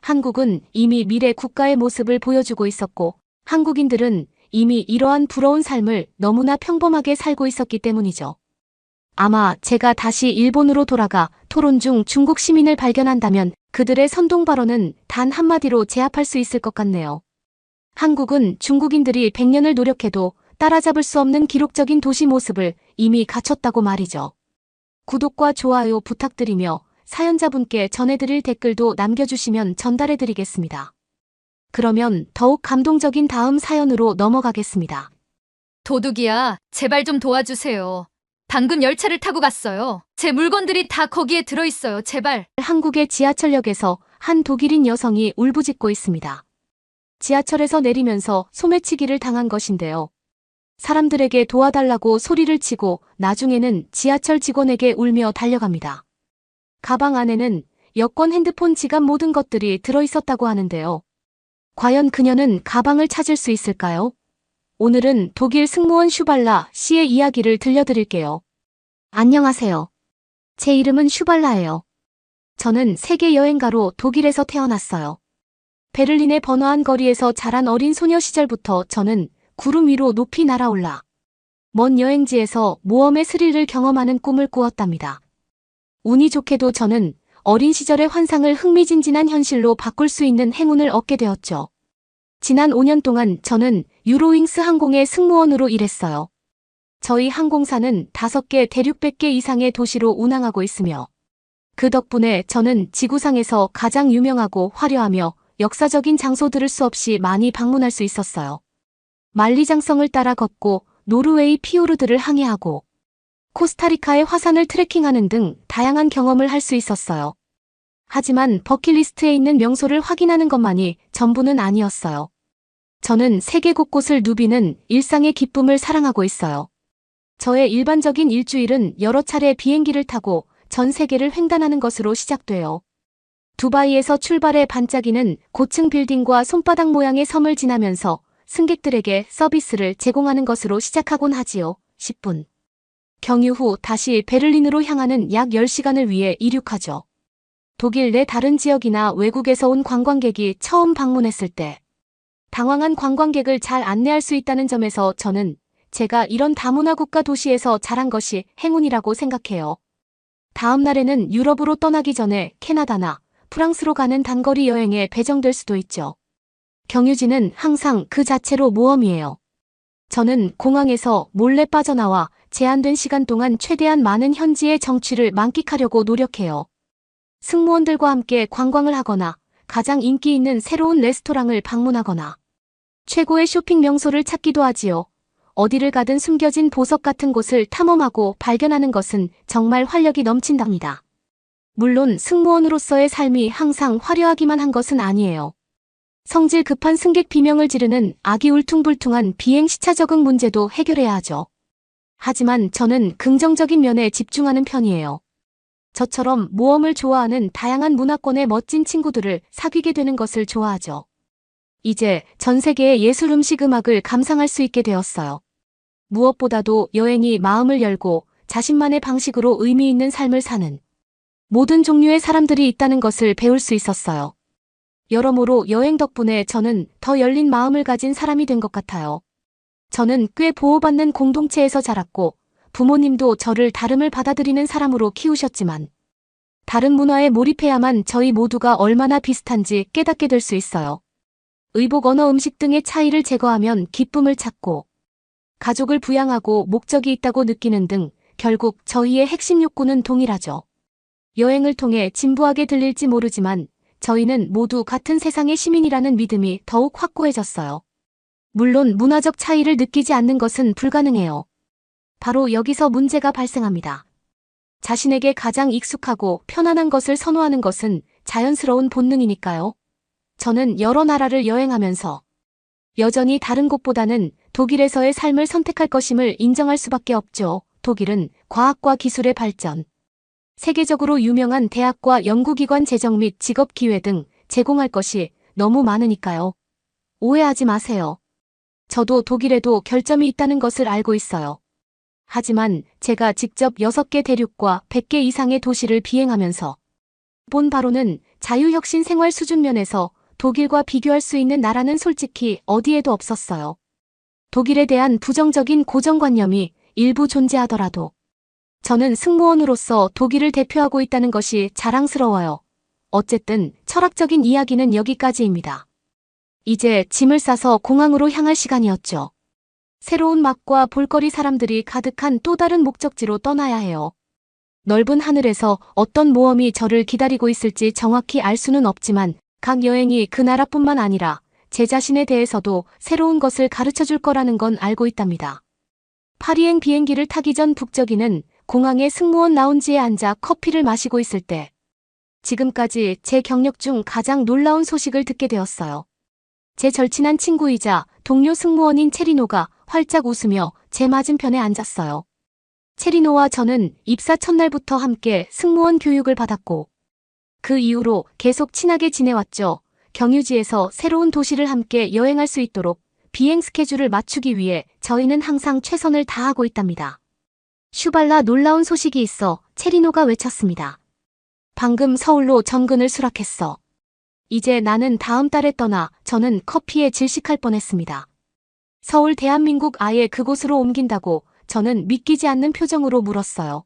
Speaker 2: 한국은 이미 미래 국가의 모습을 보여주고 있었고 한국인들은 이미 이러한 부러운 삶을 너무나 평범하게 살고 있었기 때문이죠. 아마 제가 다시 일본으로 돌아가 토론 중 중국 시민을 발견한다면 그들의 선동 발언은 단 한마디로 제압할 수 있을 것 같네요. 한국은 중국인들이 100년을 노력해도 따라잡을 수 없는 기록적인 도시 모습을 이미 갖췄다고 말이죠. 구독과 좋아요 부탁드리며 사연자분께 전해드릴 댓글도 남겨주시면 전달해드리겠습니다. 그러면 더욱 감동적인 다음 사연으로 넘어가겠습니다.
Speaker 3: 도둑이야, 제발 좀 도와주세요. 방금 열차를 타고 갔어요. 제 물건들이 다 거기에 들어있어요. 제발.
Speaker 2: 한국의 지하철역에서 한 독일인 여성이 울부짖고 있습니다. 지하철에서 내리면서 소매치기를 당한 것인데요. 사람들에게 도와달라고 소리를 치고 나중에는 지하철 직원에게 울며 달려갑니다. 가방 안에는 여권, 핸드폰, 지갑 모든 것들이 들어있었다고 하는데요. 과연 그녀는 가방을 찾을 수 있을까요? 오늘은 독일 승무원 슈발라 씨의 이야기를 들려드릴게요. 안녕하세요. 제 이름은 슈발라예요. 저는 세계 여행가로 독일에서 태어났어요. 베를린의 번화한 거리에서 자란 어린 소녀 시절부터 저는 구름 위로 높이 날아올라 먼 여행지에서 모험의 스릴을 경험하는 꿈을 꾸었답니다. 운이 좋게도 저는 어린 시절의 환상을 흥미진진한 현실로 바꿀 수 있는 행운을 얻게 되었죠. 지난 5년 동안 저는 유로윙스 항공의 승무원으로 일했어요. 저희 항공사는 5개 대륙 100개 이상의 도시로 운항하고 있으며 그 덕분에 저는 지구상에서 가장 유명하고 화려하며 역사적인 장소들을 수없이 많이 방문할 수 있었어요. 만리장성을 따라 걷고 노르웨이 피오르드를 항해하고 코스타리카의 화산을 트레킹하는 등 다양한 경험을 할 수 있었어요. 하지만 버킷리스트에 있는 명소를 확인하는 것만이 전부는 아니었어요. 저는 세계 곳곳을 누비는 일상의 기쁨을 사랑하고 있어요. 저의 일반적인 일주일은 여러 차례 비행기를 타고 전 세계를 횡단하는 것으로 시작돼요. 두바이에서 출발해 반짝이는 고층 빌딩과 손바닥 모양의 섬을 지나면서 승객들에게 서비스를 제공하는 것으로 시작하곤 하지요. 10분. 경유 후 다시 베를린으로 향하는 약 10시간을 위해 이륙하죠. 독일 내 다른 지역이나 외국에서 온 관광객이 처음 방문했을 때 당황한 관광객을 잘 안내할 수 있다는 점에서 저는 제가 이런 다문화 국가 도시에서 자란 것이 행운이라고 생각해요. 다음 날에는 유럽으로 떠나기 전에 캐나다나 프랑스로 가는 단거리 여행에 배정될 수도 있죠. 경유지는 항상 그 자체로 모험이에요. 저는 공항에서 몰래 빠져나와 제한된 시간 동안 최대한 많은 현지의 정취를 만끽하려고 노력해요. 승무원들과 함께 관광을 하거나 가장 인기 있는 새로운 레스토랑을 방문하거나 최고의 쇼핑 명소를 찾기도 하지요. 어디를 가든 숨겨진 보석 같은 곳을 탐험하고 발견하는 것은 정말 활력이 넘친답니다. 물론 승무원으로서의 삶이 항상 화려하기만 한 것은 아니에요. 성질 급한 승객 비명을 지르는 아기 울퉁불퉁한 비행 시차 적응 문제도 해결해야 하죠. 하지만 저는 긍정적인 면에 집중하는 편이에요. 저처럼 모험을 좋아하는 다양한 문화권의 멋진 친구들을 사귀게 되는 것을 좋아하죠. 이제 전 세계의 예술 음식 음악을 감상할 수 있게 되었어요. 무엇보다도 여행이 마음을 열고 자신만의 방식으로 의미 있는 삶을 사는 모든 종류의 사람들이 있다는 것을 배울 수 있었어요. 여러모로 여행 덕분에 저는 더 열린 마음을 가진 사람이 된 것 같아요. 저는 꽤 보호받는 공동체에서 자랐고 부모님도 저를 다름을 받아들이는 사람으로 키우셨지만 다른 문화에 몰입해야만 저희 모두가 얼마나 비슷한지 깨닫게 될 수 있어요. 의복, 언어, 음식 등의 차이를 제거하면 기쁨을 찾고 가족을 부양하고 목적이 있다고 느끼는 등 결국 저희의 핵심 욕구는 동일하죠. 여행을 통해 진부하게 들릴지 모르지만 저희는 모두 같은 세상의 시민이라는 믿음이 더욱 확고해졌어요. 물론 문화적 차이를 느끼지 않는 것은 불가능해요. 바로 여기서 문제가 발생합니다. 자신에게 가장 익숙하고 편안한 것을 선호하는 것은 자연스러운 본능이니까요. 저는 여러 나라를 여행하면서 여전히 다른 곳보다는 독일에서의 삶을 선택할 것임을 인정할 수밖에 없죠. 독일은 과학과 기술의 발전, 세계적으로 유명한 대학과 연구기관 재정 및 직업 기회 등 제공할 것이 너무 많으니까요. 오해하지 마세요. 저도 독일에도 결점이 있다는 것을 알고 있어요. 하지만 제가 직접 6개 대륙과 100개 이상의 도시를 비행하면서 본 바로는 자유혁신 생활 수준 면에서 독일과 비교할 수 있는 나라는 솔직히 어디에도 없었어요. 독일에 대한 부정적인 고정관념이 일부 존재하더라도 저는 승무원으로서 독일을 대표하고 있다는 것이 자랑스러워요. 어쨌든 철학적인 이야기는 여기까지입니다. 이제 짐을 싸서 공항으로 향할 시간이었죠. 새로운 맛과 볼거리 사람들이 가득한 또 다른 목적지로 떠나야 해요. 넓은 하늘에서 어떤 모험이 저를 기다리고 있을지 정확히 알 수는 없지만 각 여행이 그 나라뿐만 아니라 제 자신에 대해서도 새로운 것을 가르쳐줄 거라는 건 알고 있답니다. 파리행 비행기를 타기 전 북적이는 공항의 승무원 라운지에 앉아 커피를 마시고 있을 때 지금까지 제 경력 중 가장 놀라운 소식을 듣게 되었어요. 제 절친한 친구이자 동료 승무원인 체리노가 활짝 웃으며 제 맞은편에 앉았어요. 체리노와 저는 입사 첫날부터 함께 승무원 교육을 받았고 그 이후로 계속 친하게 지내왔죠. 경유지에서 새로운 도시를 함께 여행할 수 있도록 비행 스케줄을 맞추기 위해 저희는 항상 최선을 다하고 있답니다. 슈발라, 놀라운 소식이 있어. 체리노가 외쳤습니다. 방금 서울로 전근을 수락했어. 이제 나는 다음 달에 떠나. 저는 커피에 질식할 뻔했습니다. 서울 대한민국 아예 그곳으로 옮긴다고 저는 믿기지 않는 표정으로 물었어요.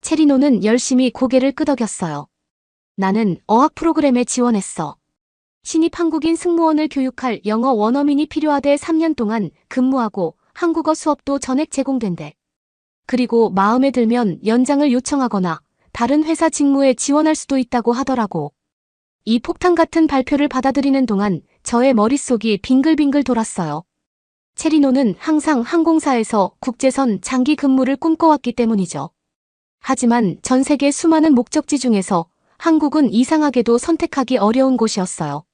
Speaker 2: 체리노는 열심히 고개를 끄덕였어요. 나는 어학 프로그램에 지원했어. 신입 한국인 승무원을 교육할 영어 원어민이 필요하대 3년 동안 근무하고 한국어 수업도 전액 제공된대. 그리고 마음에 들면 연장을 요청하거나 다른 회사 직무에 지원할 수도 있다고 하더라고. 이 폭탄 같은 발표를 받아들이는 동안 저의 머릿속이 빙글빙글 돌았어요. 체리노는 항상 항공사에서 국제선 장기 근무를 꿈꿔왔기 때문이죠. 하지만 전 세계 수많은 목적지 중에서 한국은 이상하게도 선택하기 어려운 곳이었어요.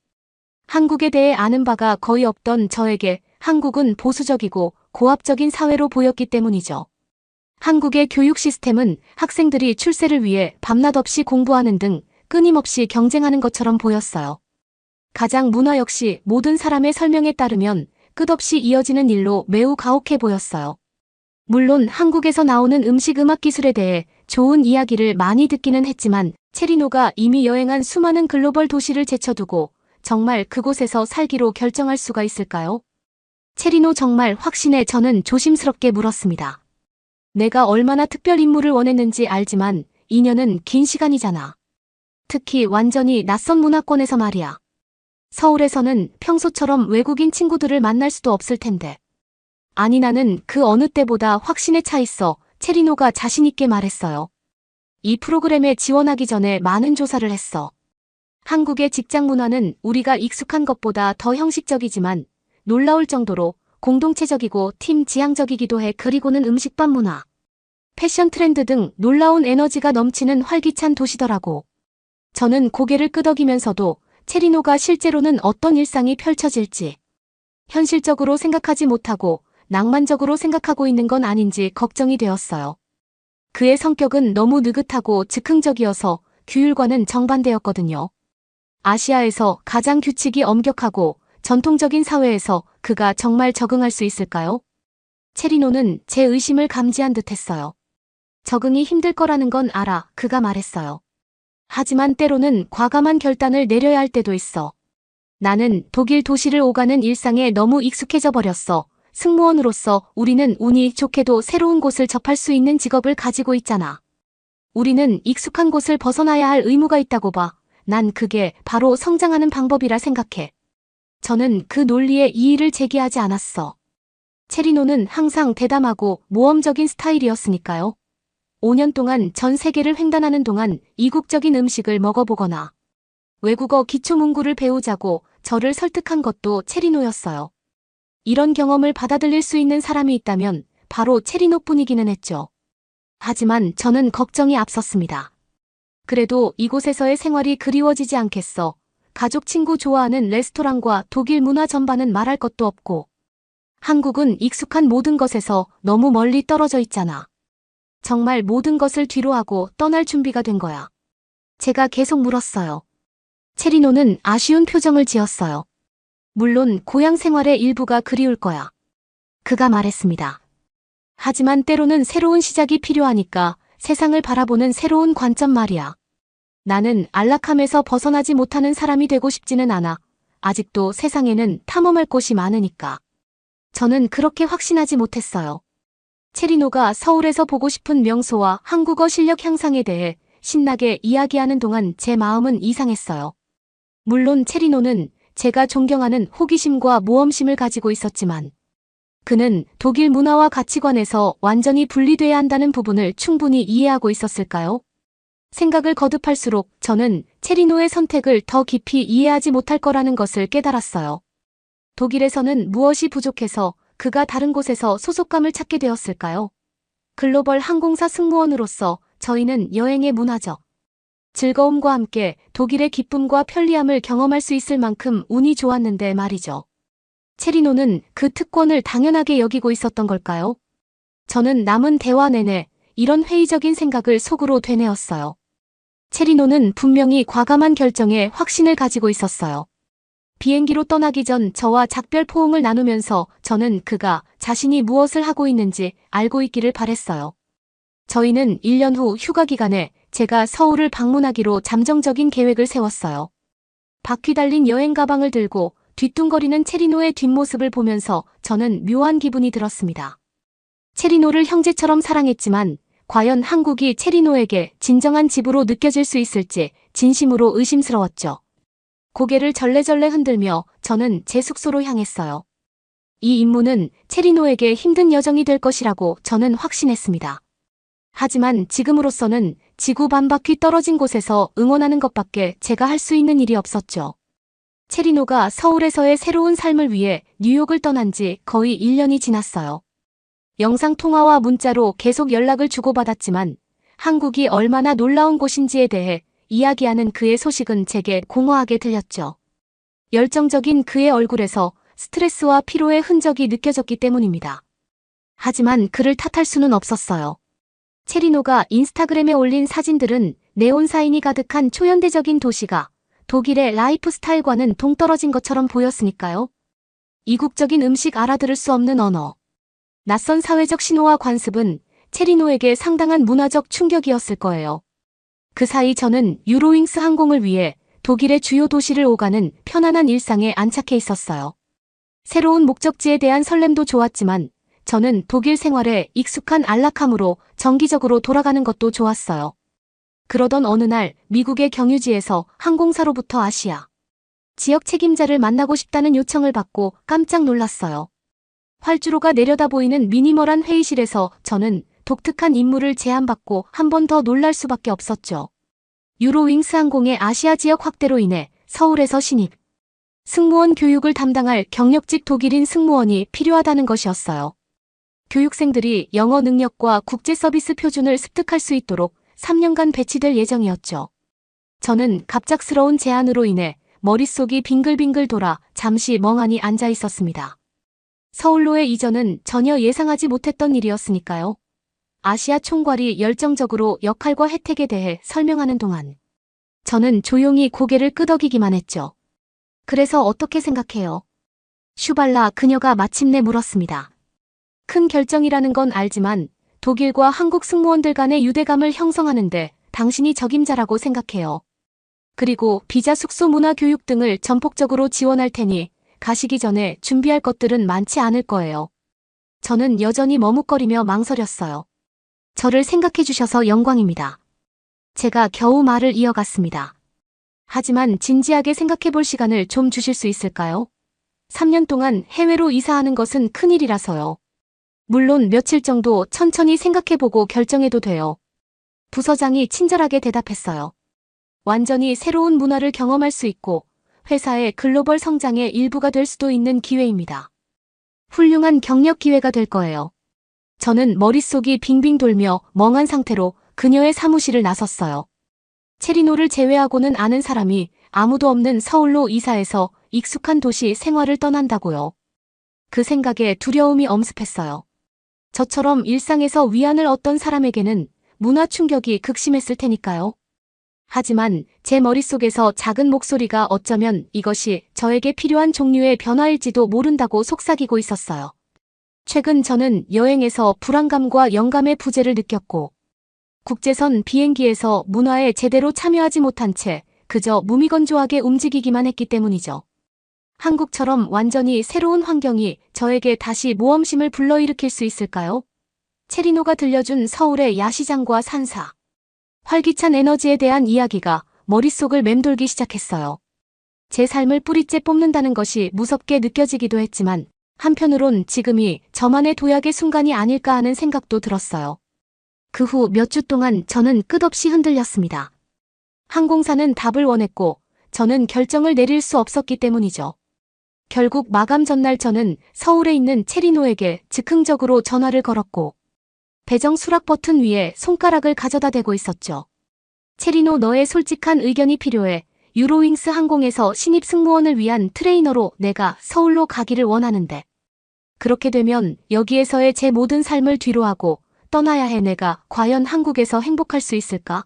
Speaker 2: 한국에 대해 아는 바가 거의 없던 저에게 한국은 보수적이고 고압적인 사회로 보였기 때문이죠. 한국의 교육 시스템은 학생들이 출세를 위해 밤낮 없이 공부하는 등 끊임없이 경쟁하는 것처럼 보였어요. 가장 문화 역시 모든 사람의 설명에 따르면 끝없이 이어지는 일로 매우 가혹해 보였어요. 물론 한국에서 나오는 음식 음악 기술에 대해 좋은 이야기를 많이 듣기는 했지만 체리노가 이미 여행한 수많은 글로벌 도시를 제쳐두고 정말 그곳에서 살기로 결정할 수가 있을까요? 체리노 정말 확신해 저는 조심스럽게 물었습니다. 내가 얼마나 특별 임무를 원했는지 알지만 2년은 긴 시간이잖아. 특히 완전히 낯선 문화권에서 말이야. 서울에서는 평소처럼 외국인 친구들을 만날 수도 없을 텐데. 아니 나는 그 어느 때보다 확신에 차 있어 체리노가 자신 있게 말했어요. 이 프로그램에 지원하기 전에 많은 조사를 했어. 한국의 직장 문화는 우리가 익숙한 것보다 더 형식적이지만 놀라울 정도로 공동체적이고 팀 지향적이기도 해. 그리고는 음식밥 문화, 패션 트렌드 등 놀라운 에너지가 넘치는 활기찬 도시더라고. 저는 고개를 끄덕이면서도 체리노가 실제로는 어떤 일상이 펼쳐질지 현실적으로 생각하지 못하고 낭만적으로 생각하고 있는 건 아닌지 걱정이 되었어요. 그의 성격은 너무 느긋하고 즉흥적이어서 규율과는 정반대였거든요. 아시아에서 가장 규칙이 엄격하고 전통적인 사회에서 그가 정말 적응할 수 있을까요? 체리노는 제 의심을 감지한 듯했어요. 적응이 힘들 거라는 건 알아, 그가 말했어요. 하지만 때로는 과감한 결단을 내려야 할 때도 있어. 나는 독일 도시를 오가는 일상에 너무 익숙해져 버렸어. 승무원으로서 우리는 운이 좋게도 새로운 곳을 접할 수 있는 직업을 가지고 있잖아. 우리는 익숙한 곳을 벗어나야 할 의무가 있다고 봐. 난 그게 바로 성장하는 방법이라 생각해. 저는 그 논리에 이의를 제기하지 않았어. 체리노는 항상 대담하고 모험적인 스타일이었으니까요. 5년 동안 전 세계를 횡단하는 동안 이국적인 음식을 먹어보거나 외국어 기초문구를 배우자고 저를 설득한 것도 체리노였어요. 이런 경험을 받아들일 수 있는 사람이 있다면 바로 체리노뿐이기는 했죠. 하지만 저는 걱정이 앞섰습니다. 그래도 이곳에서의 생활이 그리워지지 않겠어. 가족 친구 좋아하는 레스토랑과 독일 문화 전반은 말할 것도 없고 한국은 익숙한 모든 것에서 너무 멀리 떨어져 있잖아. 정말 모든 것을 뒤로하고 떠날 준비가 된 거야. 제가 계속 물었어요. 체리노는 아쉬운 표정을 지었어요. 물론 고향 생활의 일부가 그리울 거야. 그가 말했습니다. 하지만 때로는 새로운 시작이 필요하니까 세상을 바라보는 새로운 관점 말이야. 나는 안락함에서 벗어나지 못하는 사람이 되고 싶지는 않아. 아직도 세상에는 탐험할 곳이 많으니까. 저는 그렇게 확신하지 못했어요. 체리노가 서울에서 보고 싶은 명소와 한국어 실력 향상에 대해 신나게 이야기하는 동안 제 마음은 이상했어요. 물론 체리노는 제가 존경하는 호기심과 모험심을 가지고 있었지만 그는 독일 문화와 가치관에서 완전히 분리돼야 한다는 부분을 충분히 이해하고 있었을까요? 생각을 거듭할수록 저는 체리노의 선택을 더 깊이 이해하지 못할 거라는 것을 깨달았어요. 독일에서는 무엇이 부족해서 그가 다른 곳에서 소속감을 찾게 되었을까요? 글로벌 항공사 승무원으로서 저희는 여행의 문화적 즐거움과 함께 독일의 기쁨과 편리함을 경험할 수 있을 만큼 운이 좋았는데 말이죠. 체리노는 그 특권을 당연하게 여기고 있었던 걸까요? 저는 남은 대화 내내 이런 회의적인 생각을 속으로 되뇌었어요. 체리노는 분명히 과감한 결정에 확신을 가지고 있었어요. 비행기로 떠나기 전 저와 작별 포옹을 나누면서 저는 그가 자신이 무엇을 하고 있는지 알고 있기를 바랬어요. 저희는 1년 후 휴가 기간에 제가 서울을 방문하기로 잠정적인 계획을 세웠어요. 바퀴 달린 여행 가방을 들고 뒤뚱거리는 체리노의 뒷모습을 보면서 저는 묘한 기분이 들었습니다. 체리노를 형제처럼 사랑했지만 과연 한국이 체리노에게 진정한 집으로 느껴질 수 있을지 진심으로 의심스러웠죠. 고개를 절레절레 흔들며 저는 제 숙소로 향했어요. 이 임무는 체리노에게 힘든 여정이 될 것이라고 저는 확신했습니다. 하지만 지금으로서는 지구 반바퀴 떨어진 곳에서 응원하는 것밖에 제가 할 수 있는 일이 없었죠. 체리노가 서울에서의 새로운 삶을 위해 뉴욕을 떠난 지 거의 1년이 지났어요. 영상통화와 문자로 계속 연락을 주고받았지만 한국이 얼마나 놀라운 곳인지에 대해 이야기하는 그의 소식은 제게 공허하게 들렸죠. 열정적인 그의 얼굴에서 스트레스와 피로의 흔적이 느껴졌기 때문입니다. 하지만 그를 탓할 수는 없었어요. 체리노가 인스타그램에 올린 사진들은 네온 사인이 가득한 초현대적인 도시가 독일의 라이프스타일과는 동떨어진 것처럼 보였으니까요. 이국적인 음식, 알아들을 수 없는 언어, 낯선 사회적 신호와 관습은 체리노에게 상당한 문화적 충격이었을 거예요. 그 사이 저는 유로윙스 항공을 위해 독일의 주요 도시를 오가는 편안한 일상에 안착해 있었어요. 새로운 목적지에 대한 설렘도 좋았지만 저는 독일 생활에 익숙한 안락함으로 정기적으로 돌아가는 것도 좋았어요. 그러던 어느 날 미국의 경유지에서 항공사로부터 아시아 지역 책임자를 만나고 싶다는 요청을 받고 깜짝 놀랐어요. 활주로가 내려다 보이는 미니멀한 회의실에서 저는 독특한 임무를 제안받고 한 번 더 놀랄 수밖에 없었죠. 유로윙스 항공의 아시아 지역 확대로 인해 서울에서 신입 승무원 교육을 담당할 경력직 독일인 승무원이 필요하다는 것이었어요. 교육생들이 영어 능력과 국제 서비스 표준을 습득할 수 있도록 3년간 배치될 예정이었죠. 저는 갑작스러운 제안으로 인해 머릿속이 빙글빙글 돌아 잠시 멍하니 앉아 있었습니다. 서울로의 이전은 전혀 예상하지 못했던 일이었으니까요. 아시아 총괄이 열정적으로 역할과 혜택에 대해 설명하는 동안 저는 조용히 고개를 끄덕이기만 했죠. 그래서 어떻게 생각해요? 슈발라 그녀가 마침내 물었습니다. 큰 결정이라는 건 알지만 독일과 한국 승무원들 간의 유대감을 형성하는데 당신이 적임자라고 생각해요. 그리고 비자, 숙소, 문화, 교육 등을 전폭적으로 지원할 테니 가시기 전에 준비할 것들은 많지 않을 거예요. 저는 여전히 머뭇거리며 망설였어요. 저를 생각해 주셔서 영광입니다. 제가 겨우 말을 이어갔습니다. 하지만 진지하게 생각해 볼 시간을 좀 주실 수 있을까요? 3년 동안 해외로 이사하는 것은 큰일이라서요. 물론 며칠 정도 천천히 생각해보고 결정해도 돼요. 부서장이 친절하게 대답했어요. 완전히 새로운 문화를 경험할 수 있고 회사의 글로벌 성장의 일부가 될 수도 있는 기회입니다. 훌륭한 경력 기회가 될 거예요. 저는 머릿속이 빙빙 돌며 멍한 상태로 그녀의 사무실을 나섰어요. 체리노를 제외하고는 아는 사람이 아무도 없는 서울로 이사해서 익숙한 도시 생활을 떠난다고요. 그 생각에 두려움이 엄습했어요. 저처럼 일상에서 위안을 얻던 사람에게는 문화 충격이 극심했을 테니까요. 하지만 제 머릿속에서 작은 목소리가 어쩌면 이것이 저에게 필요한 종류의 변화일지도 모른다고 속삭이고 있었어요. 최근 저는 여행에서 불안감과 영감의 부재를 느꼈고 국제선 비행기에서 문화에 제대로 참여하지 못한 채 그저 무미건조하게 움직이기만 했기 때문이죠. 한국처럼 완전히 새로운 환경이 저에게 다시 모험심을 불러일으킬 수 있을까요? 체리노가 들려준 서울의 야시장과 산사, 활기찬 에너지에 대한 이야기가 머릿속을 맴돌기 시작했어요. 제 삶을 뿌리째 뽑는다는 것이 무섭게 느껴지기도 했지만 한편으론 지금이 저만의 도약의 순간이 아닐까 하는 생각도 들었어요. 그 후 몇 주 동안 저는 끝없이 흔들렸습니다. 항공사는 답을 원했고 저는 결정을 내릴 수 없었기 때문이죠. 결국 마감 전날 저는 서울에 있는 체리노에게 즉흥적으로 전화를 걸었고 배정 수락 버튼 위에 손가락을 가져다 대고 있었죠. 체리노, 너의 솔직한 의견이 필요해. 유로윙스 항공에서 신입 승무원을 위한 트레이너로 내가 서울로 가기를 원하는데 그렇게 되면 여기에서의 제 모든 삶을 뒤로하고 떠나야 해. 내가 과연 한국에서 행복할 수 있을까?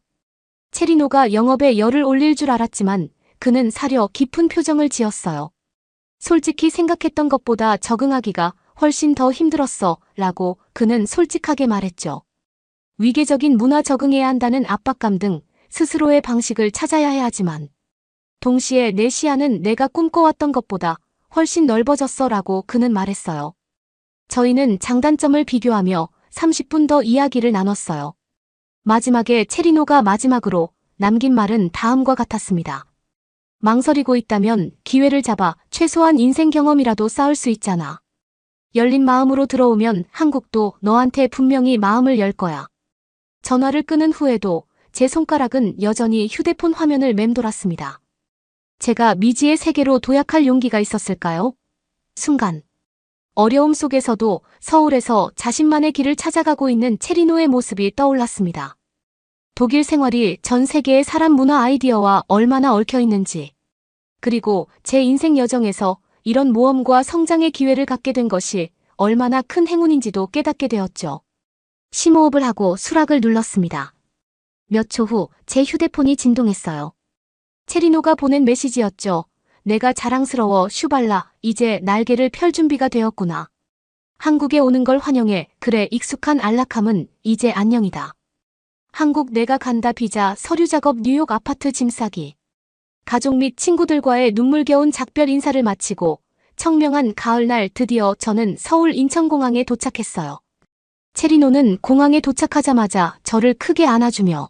Speaker 2: 체리노가 영업에 열을 올릴 줄 알았지만 그는 사려 깊은 표정을 지었어요. 솔직히 생각했던 것보다 적응하기가 훨씬 더 힘들었어 라고 그는 솔직하게 말했죠. 위계적인 문화 적응해야 한다는 압박감 등 스스로의 방식을 찾아야 해 하지만 동시에 내 시야는 내가 꿈꿔왔던 것보다 훨씬 넓어졌어 라고 그는 말했어요. 저희는 장단점을 비교하며 30분 더 이야기를 나눴어요. 마지막에 체리노가 마지막으로 남긴 말은 다음과 같았습니다. 망설이고 있다면 기회를 잡아 최소한 인생 경험이라도 쌓을 수 있잖아. 열린 마음으로 들어오면 한국도 너한테 분명히 마음을 열 거야. 전화를 끊은 후에도 제 손가락은 여전히 휴대폰 화면을 맴돌았습니다. 제가 미지의 세계로 도약할 용기가 있었을까요? 순간. 어려움 속에서도 서울에서 자신만의 길을 찾아가고 있는 체리노의 모습이 떠올랐습니다. 독일 생활이 전 세계의 사람 문화 아이디어와 얼마나 얽혀 있는지, 그리고 제 인생 여정에서 이런 모험과 성장의 기회를 갖게 된 것이 얼마나 큰 행운인지도 깨닫게 되었죠. 심호흡을 하고 수락을 눌렀습니다. 몇 초 후 제 휴대폰이 진동했어요. 체리노가 보낸 메시지였죠. 내가 자랑스러워 슈발라, 이제 날개를 펼 준비가 되었구나. 한국에 오는 걸 환영해. 그래, 익숙한 안락함은 이제 안녕이다. 한국 내가 간다. 비자, 서류 작업, 뉴욕 아파트 짐 싸기. 가족 및 친구들과의 눈물겨운 작별 인사를 마치고 청명한 가을날 드디어 저는 서울 인천공항에 도착했어요. 체리노는 공항에 도착하자마자 저를 크게 안아주며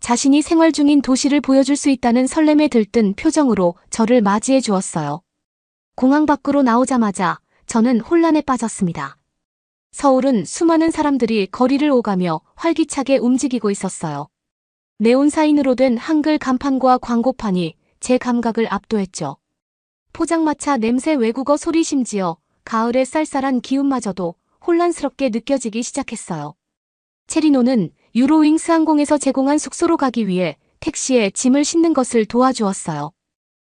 Speaker 2: 자신이 생활 중인 도시를 보여줄 수 있다는 설렘에 들뜬 표정으로 저를 맞이해 주었어요. 공항 밖으로 나오자마자 저는 혼란에 빠졌습니다. 서울은 수많은 사람들이 거리를 오가며 활기차게 움직이고 있었어요. 네온사인으로 된 한글 간판과 광고판이 제 감각을 압도했죠. 포장마차 냄새, 외국어 소리, 심지어 가을의 쌀쌀한 기운마저도 혼란스럽게 느껴지기 시작했어요. 체리노는 유로윙스 항공에서 제공한 숙소로 가기 위해 택시에 짐을 싣는 것을 도와주었어요.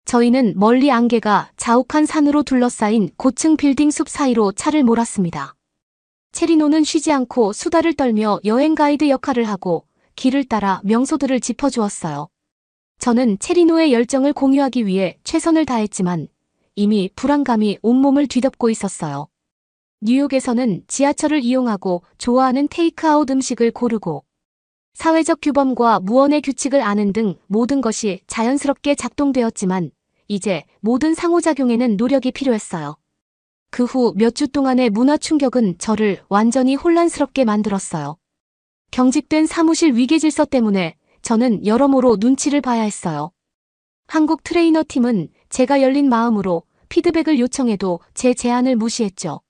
Speaker 2: 저희는 멀리 안개가 자욱한 산으로 둘러싸인 고층 빌딩 숲 사이로 차를 몰았습니다. 체리노는 쉬지 않고 수다를 떨며 여행 가이드 역할을 하고 길을 따라 명소들을 짚어주었어요. 저는 체리노의 열정을 공유하기 위해 최선을 다했지만 이미 불안감이 온몸을 뒤덮고 있었어요. 뉴욕에서는 지하철을 이용하고 좋아하는 테이크아웃 음식을 고르고 사회적 규범과 무언의 규칙을 아는 등 모든 것이 자연스럽게 작동되었지만 이제 모든 상호작용에는 노력이 필요했어요. 그 후 몇 주 동안의 문화 충격은 저를 완전히 혼란스럽게 만들었어요. 경직된 사무실 위계 질서 때문에 저는 여러모로 눈치를 봐야 했어요. 한국 트레이너 팀은 제가 열린 마음으로 피드백을 요청해도 제 제안을 무시했죠.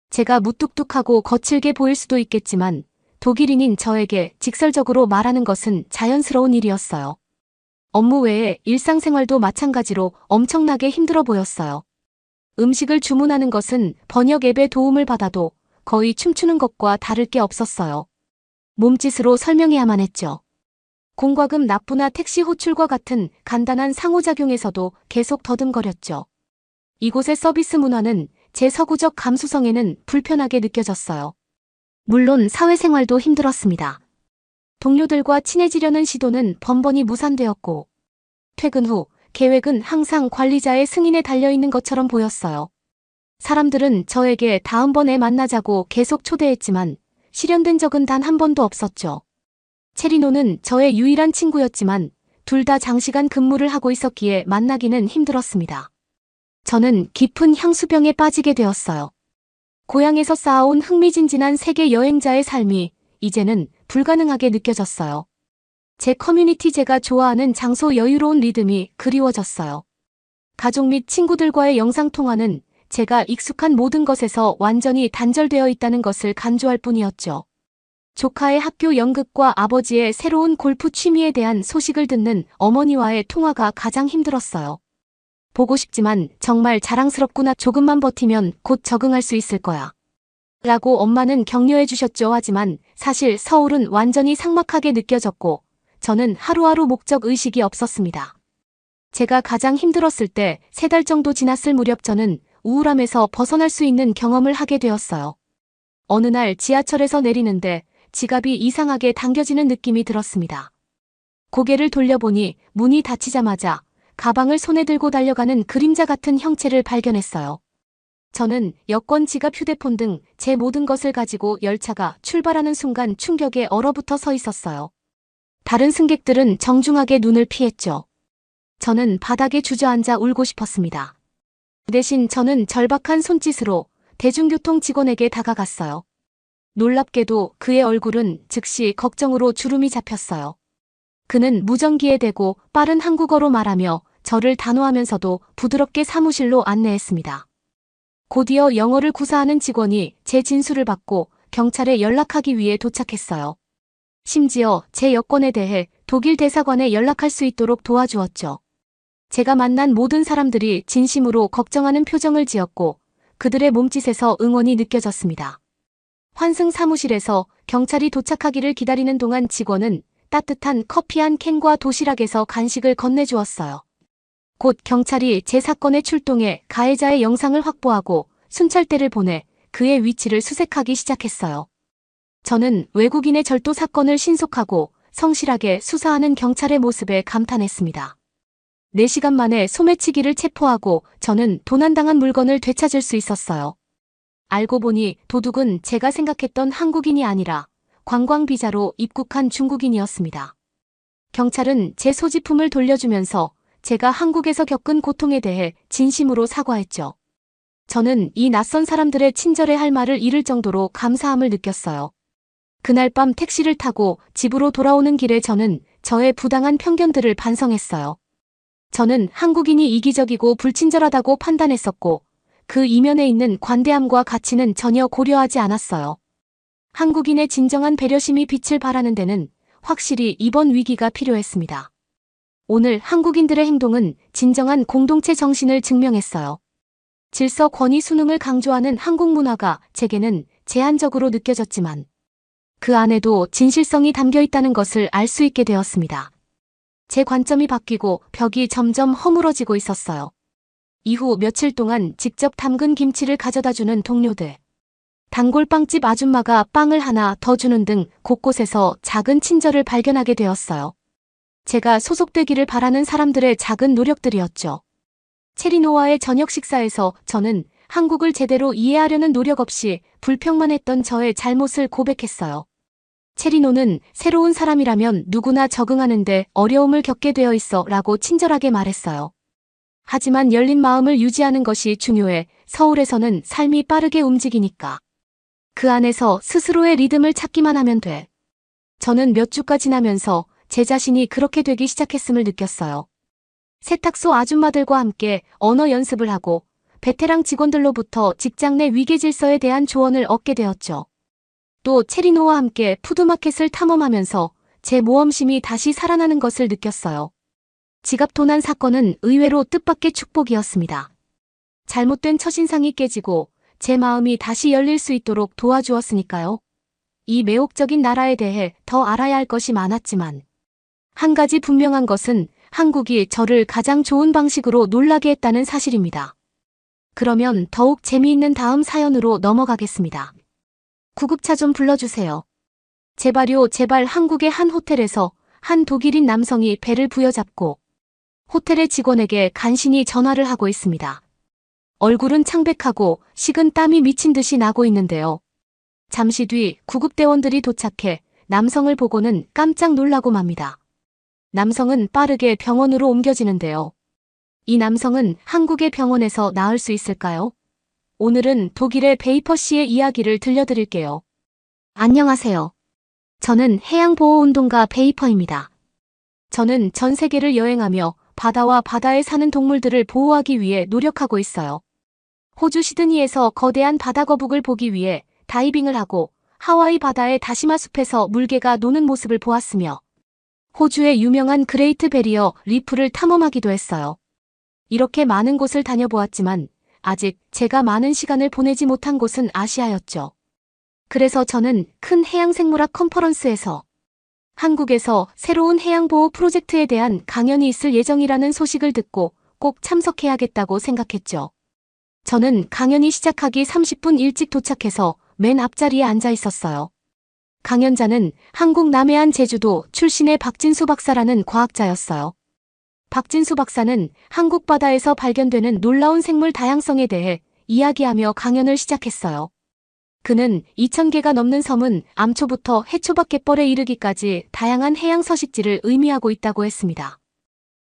Speaker 2: 제가 무뚝뚝하고 거칠게 보일 수도 있겠지만 독일인인 저에게 직설적으로 말하는 것은 자연스러운 일이었어요. 업무 외에 일상생활도 마찬가지로 엄청나게 힘들어 보였어요. 음식을 주문하는 것은 번역 앱의 도움을 받아도 거의 춤추는 것과 다를 게 없었어요. 몸짓으로 설명해야만 했죠. 공과금 납부나 택시 호출과 같은 간단한 상호작용에서도 계속 더듬거렸죠. 이곳의 서비스 문화는 제 서구적 감수성에는 불편하게 느껴졌어요. 물론 사회생활도 힘들었습니다. 동료들과 친해지려는 시도는 번번이 무산되었고 퇴근 후 계획은 항상 관리자의 승인에 달려있는 것처럼 보였어요. 사람들은 저에게 다음번에 만나자고 계속 초대했지만 실현된 적은 단 한 번도 없었죠. 체리노는 저의 유일한 친구였지만 둘 다 장시간 근무를 하고 있었기에 만나기는 힘들었습니다. 저는 깊은 향수병에 빠지게 되었어요. 고향에서 쌓아온 흥미진진한 세계 여행자의 삶이 이제는 불가능하게 느껴졌어요. 제 커뮤니티, 제가 좋아하는 장소, 여유로운 리듬이 그리워졌어요. 가족 및 친구들과의 영상통화는 제가 익숙한 모든 것에서 완전히 단절되어 있다는 것을 간주할 뿐이었죠. 조카의 학교 연극과 아버지의 새로운 골프 취미에 대한 소식을 듣는 어머니와의 통화가 가장 힘들었어요. 보고 싶지만 정말 자랑스럽구나. 조금만 버티면 곧 적응할 수 있을 거야. 라고 엄마는 격려해 주셨죠. 하지만 사실 서울은 완전히 삭막하게 느껴졌고 저는 하루하루 목적 의식이 없었습니다. 제가 가장 힘들었을 때 3달 정도 지났을 무렵 저는 우울함에서 벗어날 수 있는 경험을 하게 되었어요. 어느 날 지하철에서 내리는데 지갑이 이상하게 당겨지는 느낌이 들었습니다. 고개를 돌려보니 문이 닫히자마자 가방을 손에 들고 달려가는 그림자 같은 형체를 발견했어요. 저는 여권, 지갑, 휴대폰 등 제 모든 것을 가지고 열차가 출발하는 순간 충격에 얼어붙어 서 있었어요. 다른 승객들은 정중하게 눈을 피했죠. 저는 바닥에 주저앉아 울고 싶었습니다. 대신 저는 절박한 손짓으로 대중교통 직원에게 다가갔어요. 놀랍게도 그의 얼굴은 즉시 걱정으로 주름이 잡혔어요. 그는 무전기에 대고 빠른 한국어로 말하며 저를 단호하면서도 부드럽게 사무실로 안내했습니다. 곧이어 영어를 구사하는 직원이 제 진술을 받고 경찰에 연락하기 위해 도착했어요. 심지어 제 여권에 대해 독일 대사관에 연락할 수 있도록 도와주었죠. 제가 만난 모든 사람들이 진심으로 걱정하는 표정을 지었고 그들의 몸짓에서 응원이 느껴졌습니다. 환승 사무실에서 경찰이 도착하기를 기다리는 동안 직원은 따뜻한 커피 한 캔과 도시락에서 간식을 건네주었어요. 곧 경찰이 제 사건에 출동해 가해자의 영상을 확보하고 순찰대를 보내 그의 위치를 수색하기 시작했어요. 저는 외국인의 절도 사건을 신속하고 성실하게 수사하는 경찰의 모습에 감탄했습니다. 4시간 만에 소매치기를 체포하고 저는 도난당한 물건을 되찾을 수 있었어요. 알고 보니 도둑은 제가 생각했던 한국인이 아니라 관광비자로 입국한 중국인이었습니다. 경찰은 제 소지품을 돌려주면서 제가 한국에서 겪은 고통에 대해 진심으로 사과했죠. 저는 이 낯선 사람들의 친절에 할 말을 잃을 정도로 감사함을 느꼈어요. 그날 밤 택시를 타고 집으로 돌아오는 길에 저는 저의 부당한 편견들을 반성했어요. 저는 한국인이 이기적이고 불친절하다고 판단했었고 그 이면에 있는 관대함과 가치는 전혀 고려하지 않았어요. 한국인의 진정한 배려심이 빛을 발하는 데는 확실히 이번 위기가 필요했습니다. 오늘 한국인들의 행동은 진정한 공동체 정신을 증명했어요. 질서 권위 순응을 강조하는 한국 문화가 제게는 제한적으로 느껴졌지만 그 안에도 진실성이 담겨 있다는 것을 알 수 있게 되었습니다. 제 관점이 바뀌고 벽이 점점 허물어지고 있었어요. 이후 며칠 동안 직접 담근 김치를 가져다주는 동료들, 단골빵집 아줌마가 빵을 하나 더 주는 등 곳곳에서 작은 친절을 발견하게 되었어요. 제가 소속되기를 바라는 사람들의 작은 노력들이었죠. 체리노와의 저녁 식사에서 저는 한국을 제대로 이해하려는 노력 없이 불평만 했던 저의 잘못을 고백했어요. 체리노는 새로운 사람이라면 누구나 적응하는데 어려움을 겪게 되어 있어 라고 친절하게 말했어요. 하지만 열린 마음을 유지하는 것이 중요해. 서울에서는 삶이 빠르게 움직이니까. 그 안에서 스스로의 리듬을 찾기만 하면 돼. 저는 몇 주가 지나면서 제 자신이 그렇게 되기 시작했음을 느꼈어요. 세탁소 아줌마들과 함께 언어 연습을 하고 베테랑 직원들로부터 직장 내 위계 질서에 대한 조언을 얻게 되었죠. 또 체리노와 함께 푸드마켓을 탐험하면서 제 모험심이 다시 살아나는 것을 느꼈어요. 지갑 도난 사건은 의외로 뜻밖의 축복이었습니다. 잘못된 첫인상이 깨지고 제 마음이 다시 열릴 수 있도록 도와주었으니까요. 이 매혹적인 나라에 대해 더 알아야 할 것이 많았지만 한 가지 분명한 것은 한국이 저를 가장 좋은 방식으로 놀라게 했다는 사실입니다. 그러면 더욱 재미있는 다음 사연으로 넘어가겠습니다. 구급차 좀 불러주세요. 제발요, 제발. 한국의 한 호텔에서 한 독일인 남성이 배를 부여잡고 호텔의 직원에게 간신히 전화를 하고 있습니다. 얼굴은 창백하고 식은 땀이 미친 듯이 나고 있는데요. 잠시 뒤 구급대원들이 도착해 남성을 보고는 깜짝 놀라고 맙니다. 남성은 빠르게 병원으로 옮겨지는데요. 이 남성은 한국의 병원에서 나을 수 있을까요? 오늘은 독일의 베이퍼 씨의 이야기를 들려드릴게요. 안녕하세요. 저는 해양보호운동가 베이퍼입니다. 저는 전 세계를 여행하며 바다와 바다에 사는 동물들을 보호하기 위해 노력하고 있어요. 호주 시드니에서 거대한 바다거북을 보기 위해 다이빙을 하고 하와이 바다의 다시마 숲에서 물개가 노는 모습을 보았으며 호주의 유명한 그레이트 베리어 리프를 탐험하기도 했어요. 이렇게 많은 곳을 다녀보았지만 아직 제가 많은 시간을 보내지 못한 곳은 아시아였죠. 그래서 저는 큰 해양생물학 컨퍼런스에서 한국에서 새로운 해양보호 프로젝트에 대한 강연이 있을 예정이라는 소식을 듣고 꼭 참석해야겠다고 생각했죠. 저는 강연이 시작하기 30분 일찍 도착해서 맨 앞자리에 앉아 있었어요. 강연자는 한국 남해안 제주도 출신의 박진수 박사라는 과학자였어요. 박진수 박사는 한국 바다에서 발견되는 놀라운 생물 다양성에 대해 이야기하며 강연을 시작했어요. 그는 2,000개가 넘는 섬은 암초부터 해초박 갯벌에 이르기까지 다양한 해양 서식지를 의미하고 있다고 했습니다.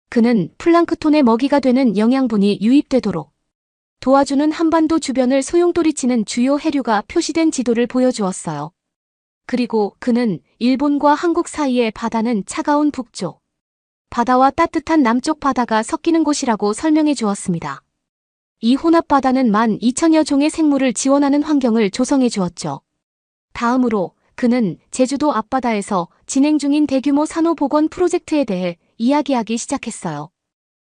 Speaker 2: 그는 플랑크톤의 먹이가 되는 영양분이 유입되도록 도와주는 한반도 주변을 소용돌이치는 주요 해류가 표시된 지도를 보여주었어요. 그리고 그는 일본과 한국 사이의 바다는 차가운 북쪽 바다와 따뜻한 남쪽 바다가 섞이는 곳이라고 설명해 주었습니다. 이 혼합바다는 12,000여 종의 생물을 지원하는 환경을 조성해 주었죠. 다음으로 그는 제주도 앞바다에서 진행 중인 대규모 산호 복원 프로젝트에 대해 이야기하기 시작했어요.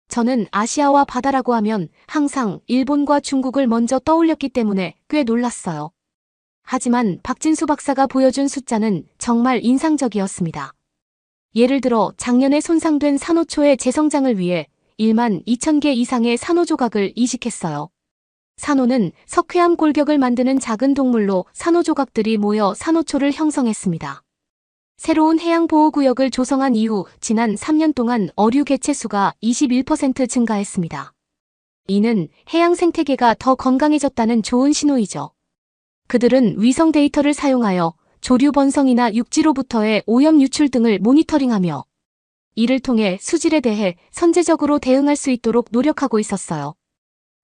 Speaker 2: 저는 아시아와 바다라고 하면 항상 일본과 중국을 먼저 떠올렸기 때문에 꽤 놀랐어요. 하지만 박진수 박사가 보여준 숫자는 정말 인상적이었습니다. 예를 들어 작년에 손상된 산호초의 재성장을 위해 12,000개 이상의 산호 조각을 이식했어요. 산호는 석회암 골격을 만드는 작은 동물로 산호 조각들이 모여 산호초를 형성했습니다. 새로운 해양보호구역을 조성한 이후 지난 3년 동안 어류 개체수가 21% 증가했습니다. 이는 해양 생태계가 더 건강해졌다는 좋은 신호이죠. 그들은 위성 데이터를 사용하여 조류 번성이나 육지로부터의 오염 유출 등을 모니터링하며 이를 통해 수질에 대해 선제적으로 대응할 수 있도록 노력하고 있었어요.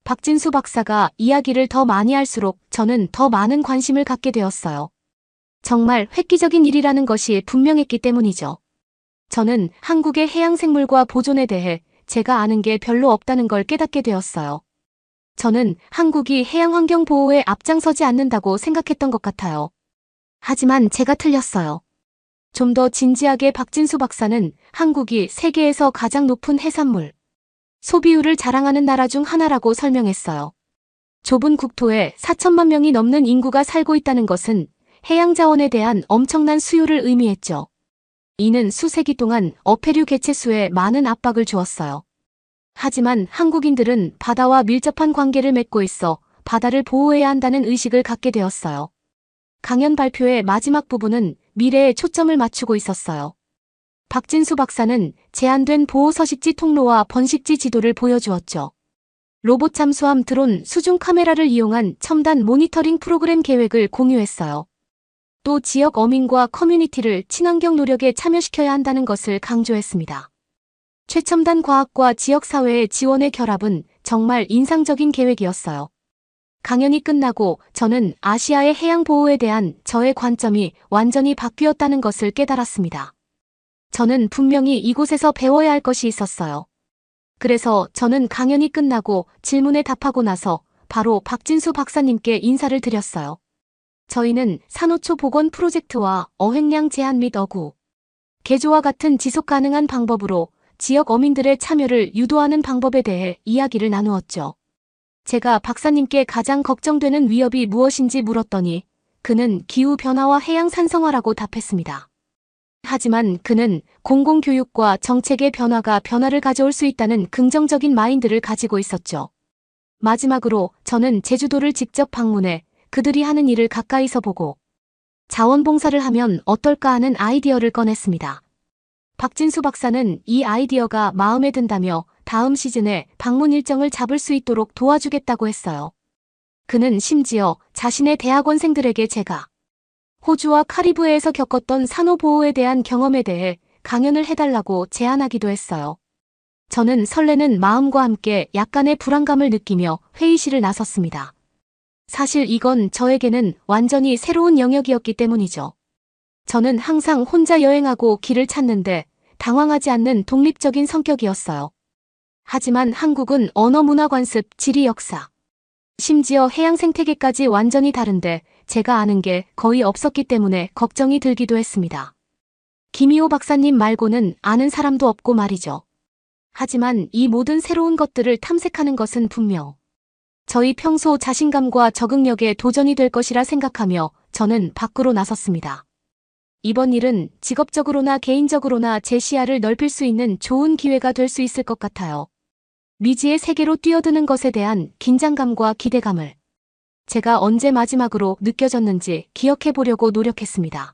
Speaker 2: 박진수 박사가 이야기를 더 많이 할수록 저는 더 많은 관심을 갖게 되었어요. 정말 획기적인 일이라는 것이 분명했기 때문이죠. 저는 한국의 해양생물과 보존에 대해 제가 아는 게 별로 없다는 걸 깨닫게 되었어요. 저는 한국이 해양환경 보호에 앞장서지 않는다고 생각했던 것 같아요. 하지만 제가 틀렸어요. 좀 더 진지하게 박진수 박사는 한국이 세계에서 가장 높은 해산물 소비율을 자랑하는 나라 중 하나라고 설명했어요. 좁은 국토에 4천만 명이 넘는 인구가 살고 있다는 것은 해양 자원에 대한 엄청난 수요를 의미했죠. 이는 수세기 동안 어패류 개체수에 많은 압박을 주었어요. 하지만 한국인들은 바다와 밀접한 관계를 맺고 있어 바다를 보호해야 한다는 의식을 갖게 되었어요. 강연 발표의 마지막 부분은 미래에 초점을 맞추고 있었어요. 박진수 박사는 제한된 보호 서식지 통로와 번식지 지도를 보여주었죠. 로봇 잠수함 드론 수중 카메라를 이용한 첨단 모니터링 프로그램 계획을 공유했어요. 또 지역 어민과 커뮤니티를 친환경 노력에 참여시켜야 한다는 것을 강조했습니다. 최첨단 과학과 지역사회의 지원의 결합은 정말 인상적인 계획이었어요. 강연이 끝나고 저는 아시아의 해양 보호에 대한 저의 관점이 완전히 바뀌었다는 것을 깨달았습니다. 저는 분명히 이곳에서 배워야 할 것이 있었어요. 그래서 저는 강연이 끝나고 질문에 답하고 나서 바로 박진수 박사님께 인사를 드렸어요. 저희는 산호초 복원 프로젝트와 어획량 제한 및 어구 개조와 같은 지속 가능한 방법으로 지역 어민들의 참여를 유도하는 방법에 대해 이야기를 나누었죠. 제가 박사님께 가장 걱정되는 위협이 무엇인지 물었더니 그는 기후변화와 해양 산성화라고 답했습니다. 하지만 그는 공공교육과 정책의 변화가 변화를 가져올 수 있다는 긍정적인 마인드를 가지고 있었죠. 마지막으로 저는 제주도를 직접 방문해 그들이 하는 일을 가까이서 보고 자원봉사를 하면 어떨까 하는 아이디어를 꺼냈습니다. 박진수 박사는 이 아이디어가 마음에 든다며 다음 시즌에 방문 일정을 잡을 수 있도록 도와주겠다고 했어요. 그는 심지어 자신의 대학원생들에게 제가 호주와 카리브해에서 겪었던 산호 보호에 대한 경험에 대해 강연을 해달라고 제안하기도 했어요. 저는 설레는 마음과 함께 약간의 불안감을 느끼며 회의실을 나섰습니다. 사실 이건 저에게는 완전히 새로운 영역이었기 때문이죠. 저는 항상 혼자 여행하고 길을 찾는데 당황하지 않는 독립적인 성격이었어요. 하지만 한국은 언어 문화 관습, 지리 역사, 심지어 해양 생태계까지 완전히 다른데 제가 아는 게 거의 없었기 때문에 걱정이 들기도 했습니다. 김희호 박사님 말고는 아는 사람도 없고 말이죠. 하지만 이 모든 새로운 것들을 탐색하는 것은 분명 저희 평소 자신감과 적응력에 도전이 될 것이라 생각하며 저는 밖으로 나섰습니다. 이번 일은 직업적으로나 개인적으로나 제 시야를 넓힐 수 있는 좋은 기회가 될 수 있을 것 같아요. 미지의 세계로 뛰어드는 것에 대한 긴장감과 기대감을 제가 언제 마지막으로 느껴졌는지 기억해 보려고 노력했습니다.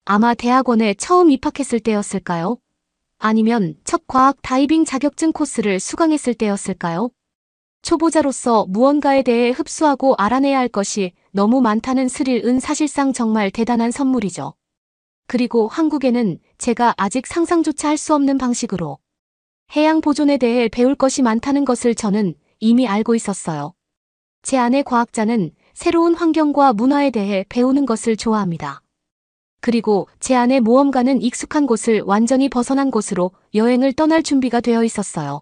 Speaker 2: 아마 대학원에 처음 입학했을 때였을까요? 아니면 첫 과학 다이빙 자격증 코스를 수강했을 때였을까요? 초보자로서 무언가에 대해 흡수하고 알아내야 할 것이 너무 많다는 스릴은 사실상 정말 대단한 선물이죠. 그리고 한국에는 제가 아직 상상조차 할 수 없는 방식으로 해양 보존에 대해 배울 것이 많다는 것을 저는 이미 알고 있었어요. 제 아내 과학자는 새로운 환경과 문화에 대해 배우는 것을 좋아합니다. 그리고 제 아내 모험가는 익숙한 곳을 완전히 벗어난 곳으로 여행을 떠날 준비가 되어 있었어요.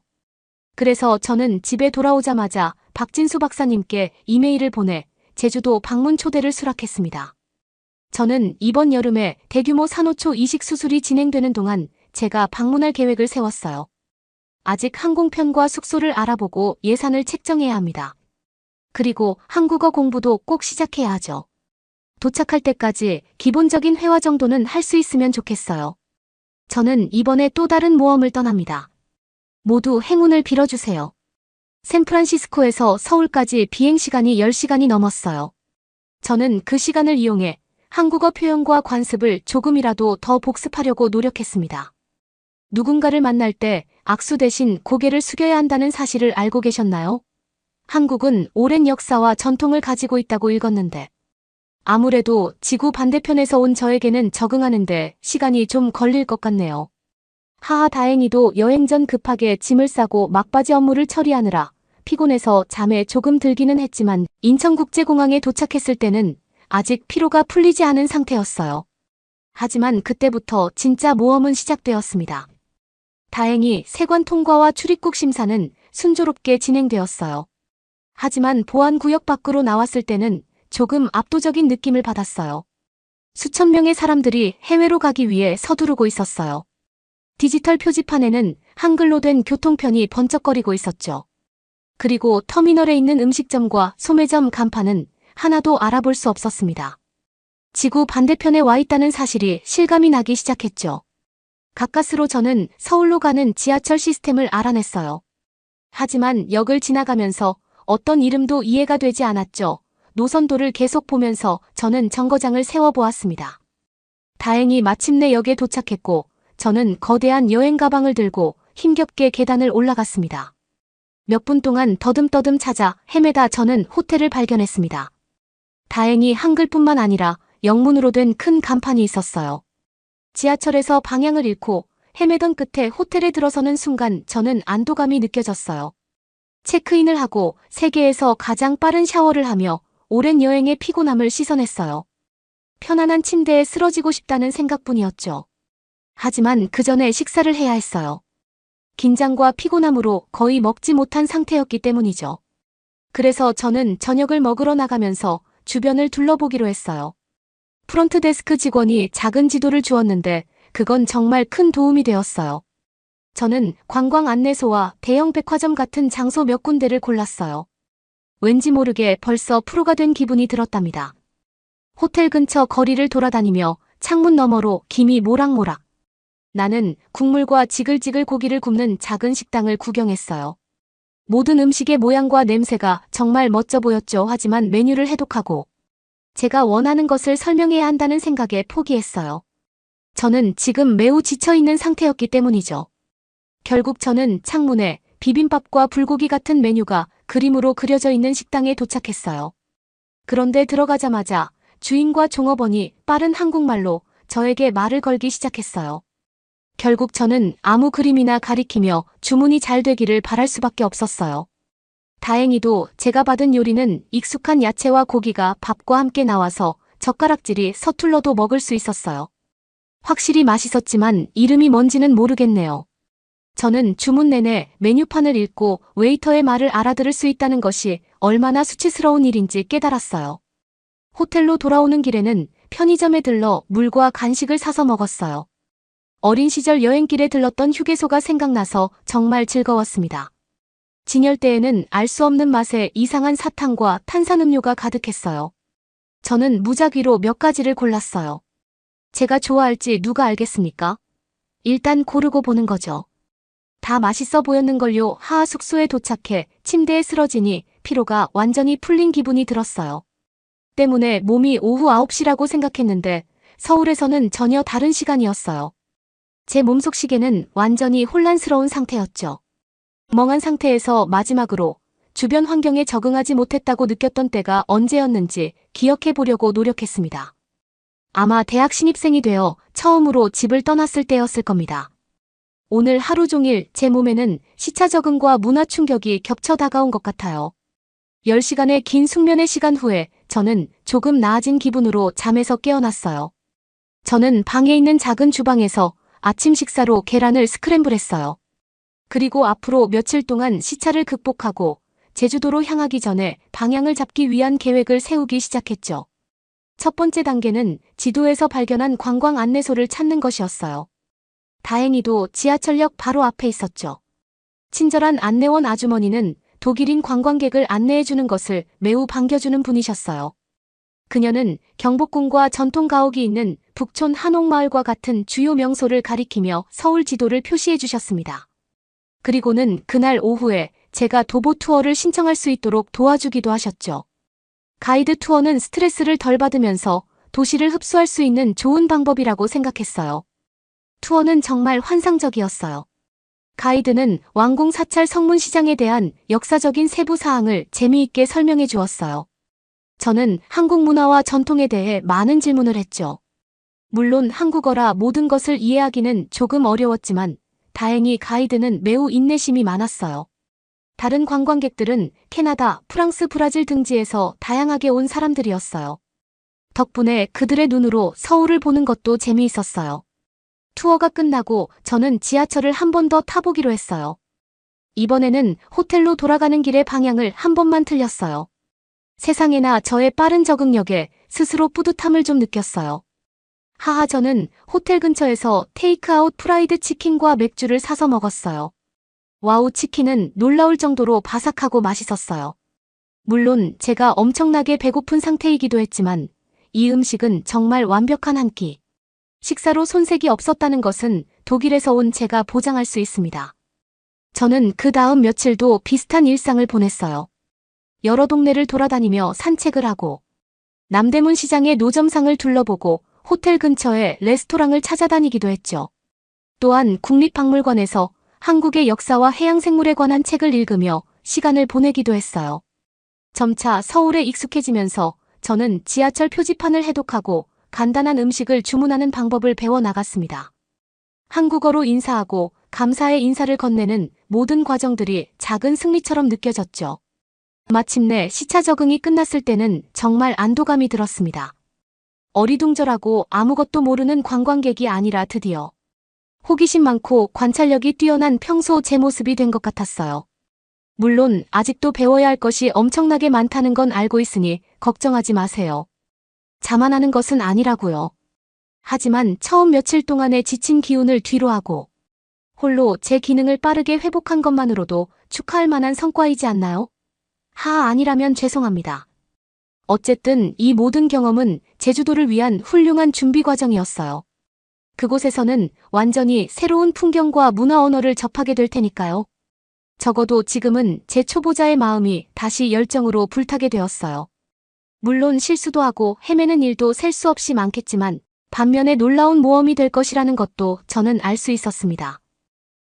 Speaker 2: 그래서 저는 집에 돌아오자마자 박진수 박사님께 이메일을 보내 제주도 방문 초대를 수락했습니다. 저는 이번 여름에 대규모 산호초 이식 수술이 진행되는 동안 제가 방문할 계획을 세웠어요. 아직 항공편과 숙소를 알아보고 예산을 책정해야 합니다. 그리고 한국어 공부도 꼭 시작해야 하죠. 도착할 때까지 기본적인 회화 정도는 할 수 있으면 좋겠어요. 저는 이번에 또 다른 모험을 떠납니다. 모두 행운을 빌어주세요. 샌프란시스코에서 서울까지 비행시간이 10시간이 넘었어요. 저는 그 시간을 이용해 한국어 표현과 관습을 조금이라도 더 복습하려고 노력했습니다. 누군가를 만날 때 악수 대신 고개를 숙여야 한다는 사실을 알고 계셨나요? 한국은 오랜 역사와 전통을 가지고 있다고 읽었는데 아무래도 지구 반대편에서 온 저에게는 적응하는데 시간이 좀 걸릴 것 같네요. 하하, 다행히도 여행 전 급하게 짐을 싸고 막바지 업무를 처리하느라 피곤해서 잠에 조금 들기는 했지만 인천국제공항에 도착했을 때는 아직 피로가 풀리지 않은 상태였어요. 하지만 그때부터 진짜 모험은 시작되었습니다. 다행히 세관 통과와 출입국 심사는 순조롭게 진행되었어요. 하지만 보안구역 밖으로 나왔을 때는 조금 압도적인 느낌을 받았어요. 수천 명의 사람들이 해외로 가기 위해 서두르고 있었어요. 디지털 표지판에는 한글로 된 교통편이 번쩍거리고 있었죠. 그리고 터미널에 있는 음식점과 소매점 간판은 하나도 알아볼 수 없었습니다. 지구 반대편에 와 있다는 사실이 실감이 나기 시작했죠. 가까스로 저는 서울로 가는 지하철 시스템을 알아냈어요. 하지만 역을 지나가면서 어떤 이름도 이해가 되지 않았죠. 노선도를 계속 보면서 저는 정거장을 세워보았습니다. 다행히 마침내 역에 도착했고 저는 거대한 여행 가방을 들고 힘겹게 계단을 올라갔습니다. 몇 분 동안 더듬더듬 찾아 헤매다 저는 호텔을 발견했습니다. 다행히 한글뿐만 아니라 영문으로 된 큰 간판이 있었어요. 지하철에서 방향을 잃고 헤매던 끝에 호텔에 들어서는 순간 저는 안도감이 느껴졌어요. 체크인을 하고 세계에서 가장 빠른 샤워를 하며 오랜 여행의 피곤함을 씻어냈어요. 편안한 침대에 쓰러지고 싶다는 생각뿐이었죠. 하지만 그 전에 식사를 해야 했어요. 긴장과 피곤함으로 거의 먹지 못한 상태였기 때문이죠. 그래서 저는 저녁을 먹으러 나가면서 주변을 둘러보기로 했어요. 프론트 데스크 직원이 작은 지도를 주었는데 그건 정말 큰 도움이 되었어요. 저는 관광 안내소와 대형 백화점 같은 장소 몇 군데를 골랐어요. 왠지 모르게 벌써 프로가 된 기분이 들었답니다. 호텔 근처 거리를 돌아다니며 창문 너머로 김이 모락모락. 나는 국물과 지글지글 고기를 굽는 작은 식당을 구경했어요. 모든 음식의 모양과 냄새가 정말 멋져 보였죠. 하지만 메뉴를 해독하고 제가 원하는 것을 설명해야 한다는 생각에 포기했어요. 저는 지금 매우 지쳐있는 상태였기 때문이죠. 결국 저는 창문에 비빔밥과 불고기 같은 메뉴가 그림으로 그려져 있는 식당에 도착했어요. 그런데 들어가자마자 주인과 종업원이 빠른 한국말로 저에게 말을 걸기 시작했어요. 결국 저는 아무 그림이나 가리키며 주문이 잘 되기를 바랄 수밖에 없었어요. 다행히도 제가 받은 요리는 익숙한 야채와 고기가 밥과 함께 나와서 젓가락질이 서툴러도 먹을 수 있었어요. 확실히 맛있었지만 이름이 뭔지는 모르겠네요. 저는 주문 내내 메뉴판을 읽고 웨이터의 말을 알아들을 수 있다는 것이 얼마나 수치스러운 일인지 깨달았어요. 호텔로 돌아오는 길에는 편의점에 들러 물과 간식을 사서 먹었어요. 어린 시절 여행길에 들렀던 휴게소가 생각나서 정말 즐거웠습니다. 진열대에는 알 수 없는 맛의 이상한 사탕과 탄산음료가 가득했어요. 저는 무작위로 몇 가지를 골랐어요. 제가 좋아할지 누가 알겠습니까? 일단 고르고 보는 거죠. 다 맛있어 보였는걸요. 하하, 숙소에 도착해 침대에 쓰러지니 피로가 완전히 풀린 기분이 들었어요. 때문에 몸이 오후 9시라고 생각했는데 서울에서는 전혀 다른 시간이었어요. 제 몸속 시계는 완전히 혼란스러운 상태였죠. 멍한 상태에서 마지막으로 주변 환경에 적응하지 못했다고 느꼈던 때가 언제였는지 기억해 보려고 노력했습니다. 아마 대학 신입생이 되어 처음으로 집을 떠났을 때였을 겁니다. 오늘 하루 종일 제 몸에는 시차 적응과 문화 충격이 겹쳐 다가온 것 같아요. 10시간의 긴 숙면의 시간 후에 저는 조금 나아진 기분으로 잠에서 깨어났어요. 저는 방에 있는 작은 주방에서 아침 식사로 계란을 스크램블했어요. 그리고 앞으로 며칠 동안 시차를 극복하고 제주도로 향하기 전에 방향을 잡기 위한 계획을 세우기 시작했죠. 첫 번째 단계는 지도에서 발견한 관광 안내소를 찾는 것이었어요. 다행히도 지하철역 바로 앞에 있었죠. 친절한 안내원 아주머니는 독일인 관광객을 안내해주는 것을 매우 반겨주는 분이셨어요. 그녀는 경복궁과 전통 가옥이 있는 북촌 한옥마을과 같은 주요 명소를 가리키며 서울 지도를 표시해 주셨습니다. 그리고는 그날 오후에 제가 도보 투어를 신청할 수 있도록 도와주기도 하셨죠. 가이드 투어는 스트레스를 덜 받으면서 도시를 흡수할 수 있는 좋은 방법이라고 생각했어요. 투어는 정말 환상적이었어요. 가이드는 왕궁 사찰 성문시장에 대한 역사적인 세부 사항을 재미있게 설명해 주었어요. 저는 한국 문화와 전통에 대해 많은 질문을 했죠. 물론 한국어라 모든 것을 이해하기는 조금 어려웠지만 다행히 가이드는 매우 인내심이 많았어요. 다른 관광객들은 캐나다, 프랑스, 브라질 등지에서 다양하게 온 사람들이었어요. 덕분에 그들의 눈으로 서울을 보는 것도 재미있었어요. 투어가 끝나고 저는 지하철을 한 번 더 타보기로 했어요. 이번에는 호텔로 돌아가는 길의 방향을 한 번만 틀렸어요. 세상에나 저의 빠른 적응력에 스스로 뿌듯함을 좀 느꼈어요. 하하, 저는 호텔 근처에서 테이크아웃 프라이드 치킨과 맥주를 사서 먹었어요. 와우, 치킨은 놀라울 정도로 바삭하고 맛있었어요. 물론 제가 엄청나게 배고픈 상태이기도 했지만 이 음식은 정말 완벽한 한 끼. 식사로 손색이 없었다는 것은 독일에서 온 제가 보장할 수 있습니다. 저는 그 다음 며칠도 비슷한 일상을 보냈어요. 여러 동네를 돌아다니며 산책을 하고 남대문 시장의 노점상을 둘러보고 호텔 근처의 레스토랑을 찾아다니기도 했죠. 또한 국립박물관에서 한국의 역사와 해양생물에 관한 책을 읽으며 시간을 보내기도 했어요. 점차 서울에 익숙해지면서 저는 지하철 표지판을 해독하고 간단한 음식을 주문하는 방법을 배워나갔습니다. 한국어로 인사하고 감사의 인사를 건네는 모든 과정들이 작은 승리처럼 느껴졌죠. 마침내 시차 적응이 끝났을 때는 정말 안도감이 들었습니다. 어리둥절하고 아무것도 모르는 관광객이 아니라 드디어 호기심 많고 관찰력이 뛰어난 평소 제 모습이 된 것 같았어요. 물론 아직도 배워야 할 것이 엄청나게 많다는 건 알고 있으니 걱정하지 마세요. 자만하는 것은 아니라고요. 하지만 처음 며칠 동안의 지친 기운을 뒤로하고 홀로 제 기능을 빠르게 회복한 것만으로도 축하할 만한 성과이지 않나요? 아니라면 죄송합니다. 어쨌든 이 모든 경험은 제주도를 위한 훌륭한 준비 과정이었어요. 그곳에서는 완전히 새로운 풍경과 문화 언어를 접하게 될 테니까요. 적어도 지금은 제 초보자의 마음이 다시 열정으로 불타게 되었어요. 물론 실수도 하고 헤매는 일도 셀 수 없이 많겠지만 반면에 놀라운 모험이 될 것이라는 것도 저는 알 수 있었습니다.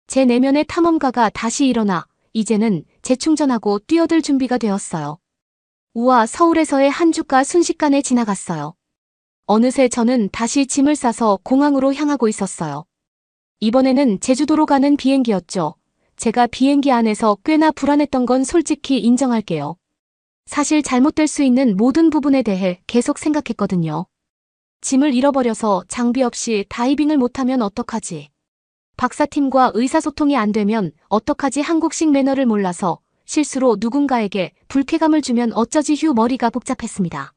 Speaker 2: 제 내면의 탐험가가 다시 일어나 이제는 재충전하고 뛰어들 준비가 되었어요. 우와, 서울에서의 한 주가 순식간에 지나갔어요. 어느새 저는 다시 짐을 싸서 공항으로 향하고 있었어요. 이번에는 제주도로 가는 비행기였죠. 제가 비행기 안에서 꽤나 불안했던 건 솔직히 인정할게요. 사실 잘못될 수 있는 모든 부분에 대해 계속 생각했거든요. 짐을 잃어버려서 장비 없이 다이빙을 못하면 어떡하지? 박사팀과 의사소통이 안 되면 어떡하지? 한국식 매너를 몰라서 실수로 누군가에게 불쾌감을 주면 어쩌지? 머리가 복잡했습니다.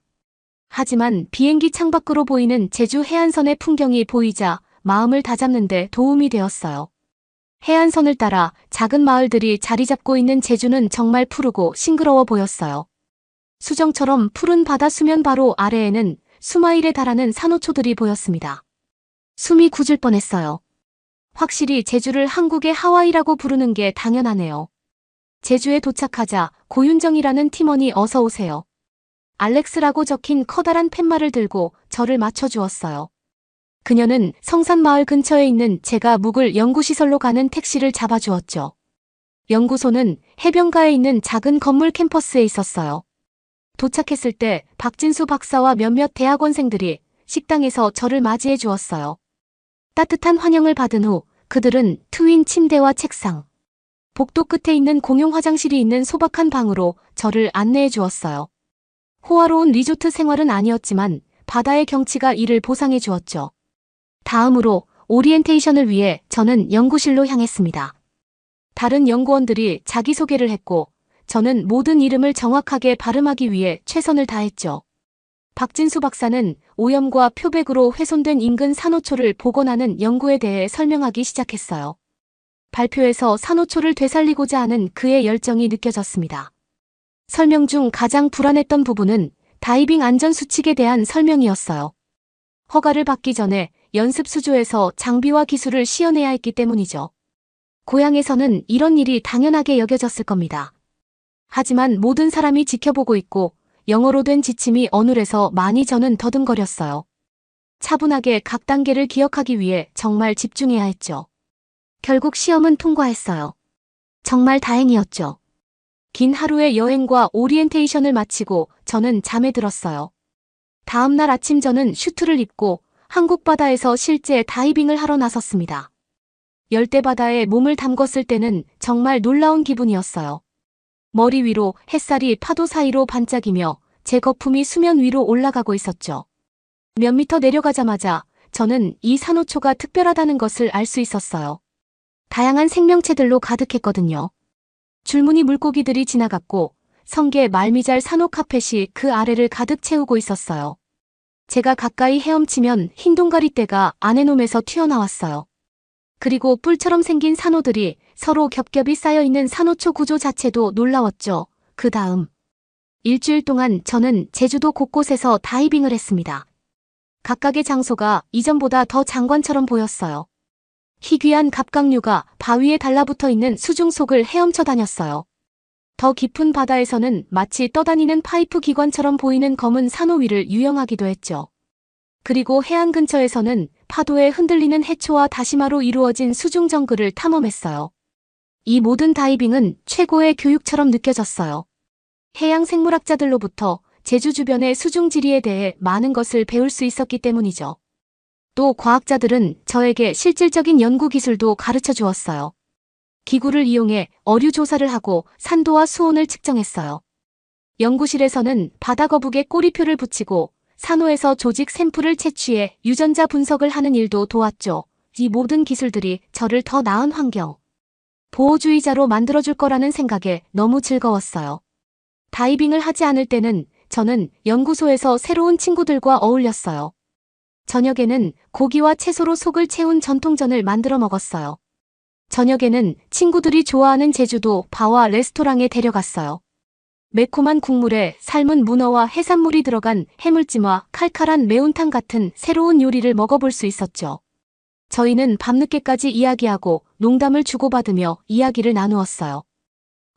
Speaker 2: 하지만 비행기 창밖으로 보이는 제주 해안선의 풍경이 보이자 마음을 다잡는 데 도움이 되었어요. 해안선을 따라 작은 마을들이 자리 잡고 있는 제주는 정말 푸르고 싱그러워 보였어요. 수정처럼 푸른 바다 수면 바로 아래에는 수마일에 달하는 산호초들이 보였습니다. 숨이 굳을 뻔했어요. 확실히 제주를 한국의 하와이라고 부르는 게 당연하네요. 제주에 도착하자 고윤정이라는 팀원이 어서 오세요. 알렉스라고 적힌 커다란 팻말을 들고 저를 맞춰주었어요. 그녀는 성산마을 근처에 있는 제가 묵을 연구시설로 가는 택시를 잡아주었죠. 연구소는 해변가에 있는 작은 건물 캠퍼스에 있었어요. 도착했을 때 박진수 박사와 몇몇 대학원생들이 식당에서 저를 맞이해 주었어요. 따뜻한 환영을 받은 후 그들은 트윈 침대와 책상, 복도 끝에 있는 공용 화장실이 있는 소박한 방으로 저를 안내해 주었어요. 호화로운 리조트 생활은 아니었지만 바다의 경치가 이를 보상해 주었죠. 다음으로 오리엔테이션을 위해 저는 연구실로 향했습니다. 다른 연구원들이 자기소개를 했고 저는 모든 이름을 정확하게 발음하기 위해 최선을 다했죠. 박진수 박사는 오염과 표백으로 훼손된 인근 산호초를 복원하는 연구에 대해 설명하기 시작했어요. 발표에서 산호초를 되살리고자 하는 그의 열정이 느껴졌습니다. 설명 중 가장 불안했던 부분은 다이빙 안전 수칙에 대한 설명이었어요. 허가를 받기 전에 연습 수조에서 장비와 기술을 시연해야 했기 때문이죠. 고향에서는 이런 일이 당연하게 여겨졌을 겁니다. 하지만 모든 사람이 지켜보고 있고 영어로 된 지침이 어눌해서 많이 저는 더듬거렸어요. 차분하게 각 단계를 기억하기 위해 정말 집중해야 했죠. 결국 시험은 통과했어요. 정말 다행이었죠. 긴 하루의 여행과 오리엔테이션을 마치고 저는 잠에 들었어요. 다음 날 아침 저는 슈트를 입고 한국 바다에서 실제 다이빙을 하러 나섰습니다. 열대바다에 몸을 담궜을 때는 정말 놀라운 기분이었어요. 머리 위로 햇살이 파도 사이로 반짝이며 제 거품이 수면 위로 올라가고 있었죠. 몇 미터 내려가자마자 저는 이 산호초가 특별하다는 것을 알 수 있었어요. 다양한 생명체들로 가득했거든요. 줄무늬 물고기들이 지나갔고 성게 말미잘 산호 카펫이 그 아래를 가득 채우고 있었어요. 제가 가까이 헤엄치면 흰 동가리떼가 아내놈에서 튀어나왔어요. 그리고 뿔처럼 생긴 산호들이 서로 겹겹이 쌓여있는 산호초 구조 자체도 놀라웠죠. 그 다음 일주일 동안 저는 제주도 곳곳에서 다이빙을 했습니다. 각각의 장소가 이전보다 더 장관처럼 보였어요. 희귀한 갑각류가 바위에 달라붙어 있는 수중 속을 헤엄쳐 다녔어요. 더 깊은 바다에서는 마치 떠다니는 파이프 기관처럼 보이는 검은 산호 위를 유영하기도 했죠. 그리고 해안 근처에서는 파도에 흔들리는 해초와 다시마로 이루어진 수중 정글을 탐험했어요. 이 모든 다이빙은 최고의 교육처럼 느껴졌어요. 해양 생물학자들로부터 제주 주변의 수중 지리에 대해 많은 것을 배울 수 있었기 때문이죠. 또 과학자들은 저에게 실질적인 연구 기술도 가르쳐 주었어요. 기구를 이용해 어류 조사를 하고 산도와 수온을 측정했어요. 연구실에서는 바다 거북에 꼬리표를 붙이고 산호에서 조직 샘플을 채취해 유전자 분석을 하는 일도 도왔죠. 이 모든 기술들이 저를 더 나은 환경, 보호주의자로 만들어줄 거라는 생각에 너무 즐거웠어요. 다이빙을 하지 않을 때는 저는 연구소에서 새로운 친구들과 어울렸어요. 저녁에는 고기와 채소로 속을 채운 전통전을 만들어 먹었어요. 저녁에는 친구들이 좋아하는 제주도 바와 레스토랑에 데려갔어요. 매콤한 국물에 삶은 문어와 해산물이 들어간 해물찜과 칼칼한 매운탕 같은 새로운 요리를 먹어볼 수 있었죠. 저희는 밤늦게까지 이야기하고 농담을 주고받으며 이야기를 나누었어요.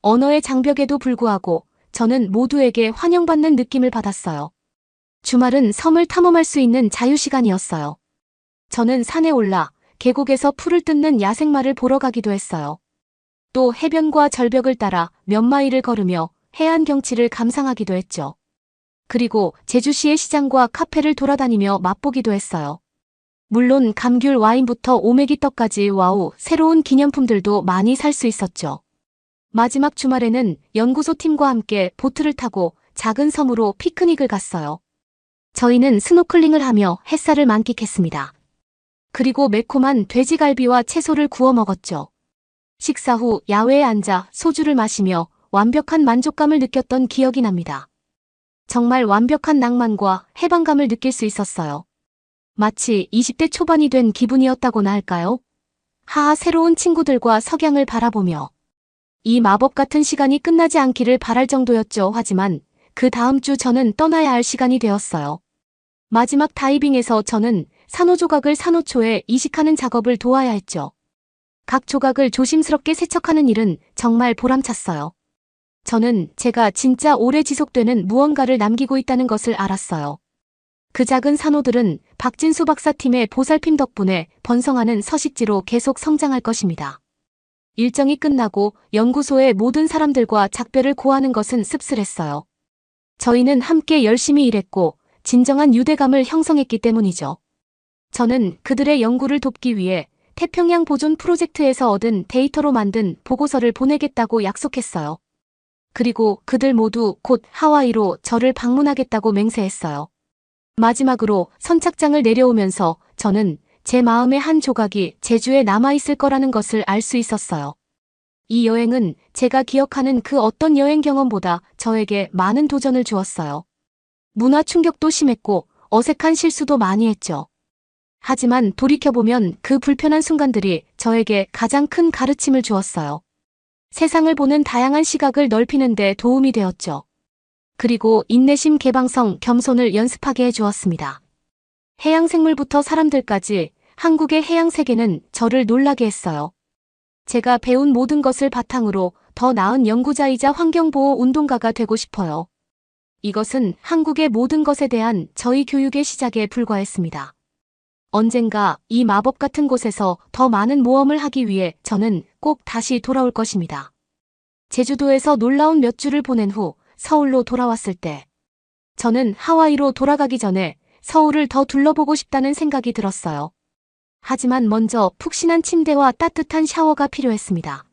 Speaker 2: 언어의 장벽에도 불구하고 저는 모두에게 환영받는 느낌을 받았어요. 주말은 섬을 탐험할 수 있는 자유시간이었어요. 저는 산에 올라 계곡에서 풀을 뜯는 야생마를 보러 가기도 했어요. 또 해변과 절벽을 따라 몇 마일을 걸으며 해안 경치를 감상하기도 했죠. 그리고 제주시의 시장과 카페를 돌아다니며 맛보기도 했어요. 물론 감귤 와인부터 오메기 떡까지 와우 새로운 기념품들도 많이 살 수 있었죠. 마지막 주말에는 연구소 팀과 함께 보트를 타고 작은 섬으로 피크닉을 갔어요. 저희는 스노클링을 하며 햇살을 만끽했습니다. 그리고 매콤한 돼지갈비와 채소를 구워 먹었죠. 식사 후 야외에 앉아 소주를 마시며 완벽한 만족감을 느꼈던 기억이 납니다. 정말 완벽한 낭만과 해방감을 느낄 수 있었어요. 마치 20대 초반이 된 기분이었다고나 할까요? 하하 새로운 친구들과 석양을 바라보며 이 마법 같은 시간이 끝나지 않기를 바랄 정도였죠. 하지만 그 다음 주 저는 떠나야 할 시간이 되었어요. 마지막 다이빙에서 저는 산호 조각을 산호초에 이식하는 작업을 도와야 했죠. 각 조각을 조심스럽게 세척하는 일은 정말 보람찼어요. 저는 제가 진짜 오래 지속되는 무언가를 남기고 있다는 것을 알았어요. 그 작은 산호들은 박진수 박사팀의 보살핌 덕분에 번성하는 서식지로 계속 성장할 것입니다. 일정이 끝나고 연구소의 모든 사람들과 작별을 고하는 것은 씁쓸했어요. 저희는 함께 열심히 일했고 진정한 유대감을 형성했기 때문이죠. 저는 그들의 연구를 돕기 위해 태평양 보존 프로젝트에서 얻은 데이터로 만든 보고서를 보내겠다고 약속했어요. 그리고 그들 모두 곧 하와이로 저를 방문하겠다고 맹세했어요. 마지막으로 선착장을 내려오면서 저는 제 마음의 한 조각이 제주에 남아있을 거라는 것을 알 수 있었어요. 이 여행은 제가 기억하는 그 어떤 여행 경험보다 저에게 많은 도전을 주었어요. 문화 충격도 심했고 어색한 실수도 많이 했죠. 하지만 돌이켜보면 그 불편한 순간들이 저에게 가장 큰 가르침을 주었어요. 세상을 보는 다양한 시각을 넓히는 데 도움이 되었죠. 그리고 인내심, 개방성, 겸손을 연습하게 해주었습니다. 해양 생물부터 사람들까지 한국의 해양 세계는 저를 놀라게 했어요. 제가 배운 모든 것을 바탕으로 더 나은 연구자이자 환경보호 운동가가 되고 싶어요. 이것은 한국의 모든 것에 대한 저희 교육의 시작에 불과했습니다. 언젠가 이 마법 같은 곳에서 더 많은 모험을 하기 위해 저는 꼭 다시 돌아올 것입니다. 제주도에서 놀라운 몇 주를 보낸 후 서울로 돌아왔을 때 저는 하와이로 돌아가기 전에 서울을 더 둘러보고 싶다는 생각이 들었어요. 하지만 먼저 푹신한 침대와 따뜻한 샤워가 필요했습니다.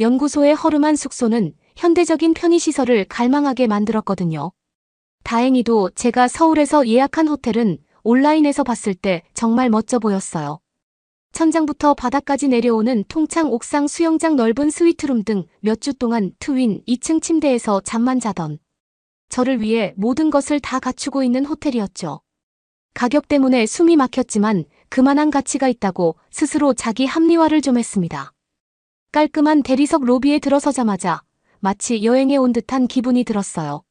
Speaker 2: 연구소의 허름한 숙소는 현대적인 편의시설을 갈망하게 만들었거든요. 다행히도 제가 서울에서 예약한 호텔은 온라인에서 봤을 때 정말 멋져 보였어요. 천장부터 바닥까지 내려오는 통창 옥상 수영장, 넓은 스위트룸 등 몇 주 동안 트윈 2층 침대에서 잠만 자던 저를 위해 모든 것을 다 갖추고 있는 호텔이었죠. 가격 때문에 숨이 막혔지만 그만한 가치가 있다고 스스로 자기 합리화를 좀 했습니다. 깔끔한 대리석 로비에 들어서자마자 마치 여행에 온 듯한 기분이 들었어요.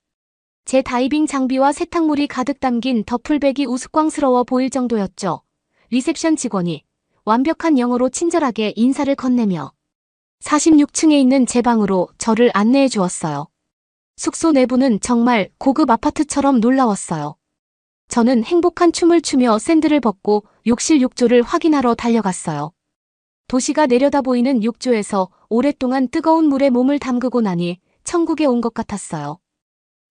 Speaker 2: 제 다이빙 장비와 세탁물이 가득 담긴 더플백이 우스꽝스러워 보일 정도였죠. 리셉션 직원이 완벽한 영어로 친절하게 인사를 건네며 46층에 있는 제 방으로 저를 안내해 주었어요. 숙소 내부는 정말 고급 아파트처럼 놀라웠어요. 저는 행복한 춤을 추며 샌들을 벗고 욕실 욕조를 확인하러 달려갔어요. 도시가 내려다 보이는 욕조에서 오랫동안 뜨거운 물에 몸을 담그고 나니 천국에 온 것 같았어요.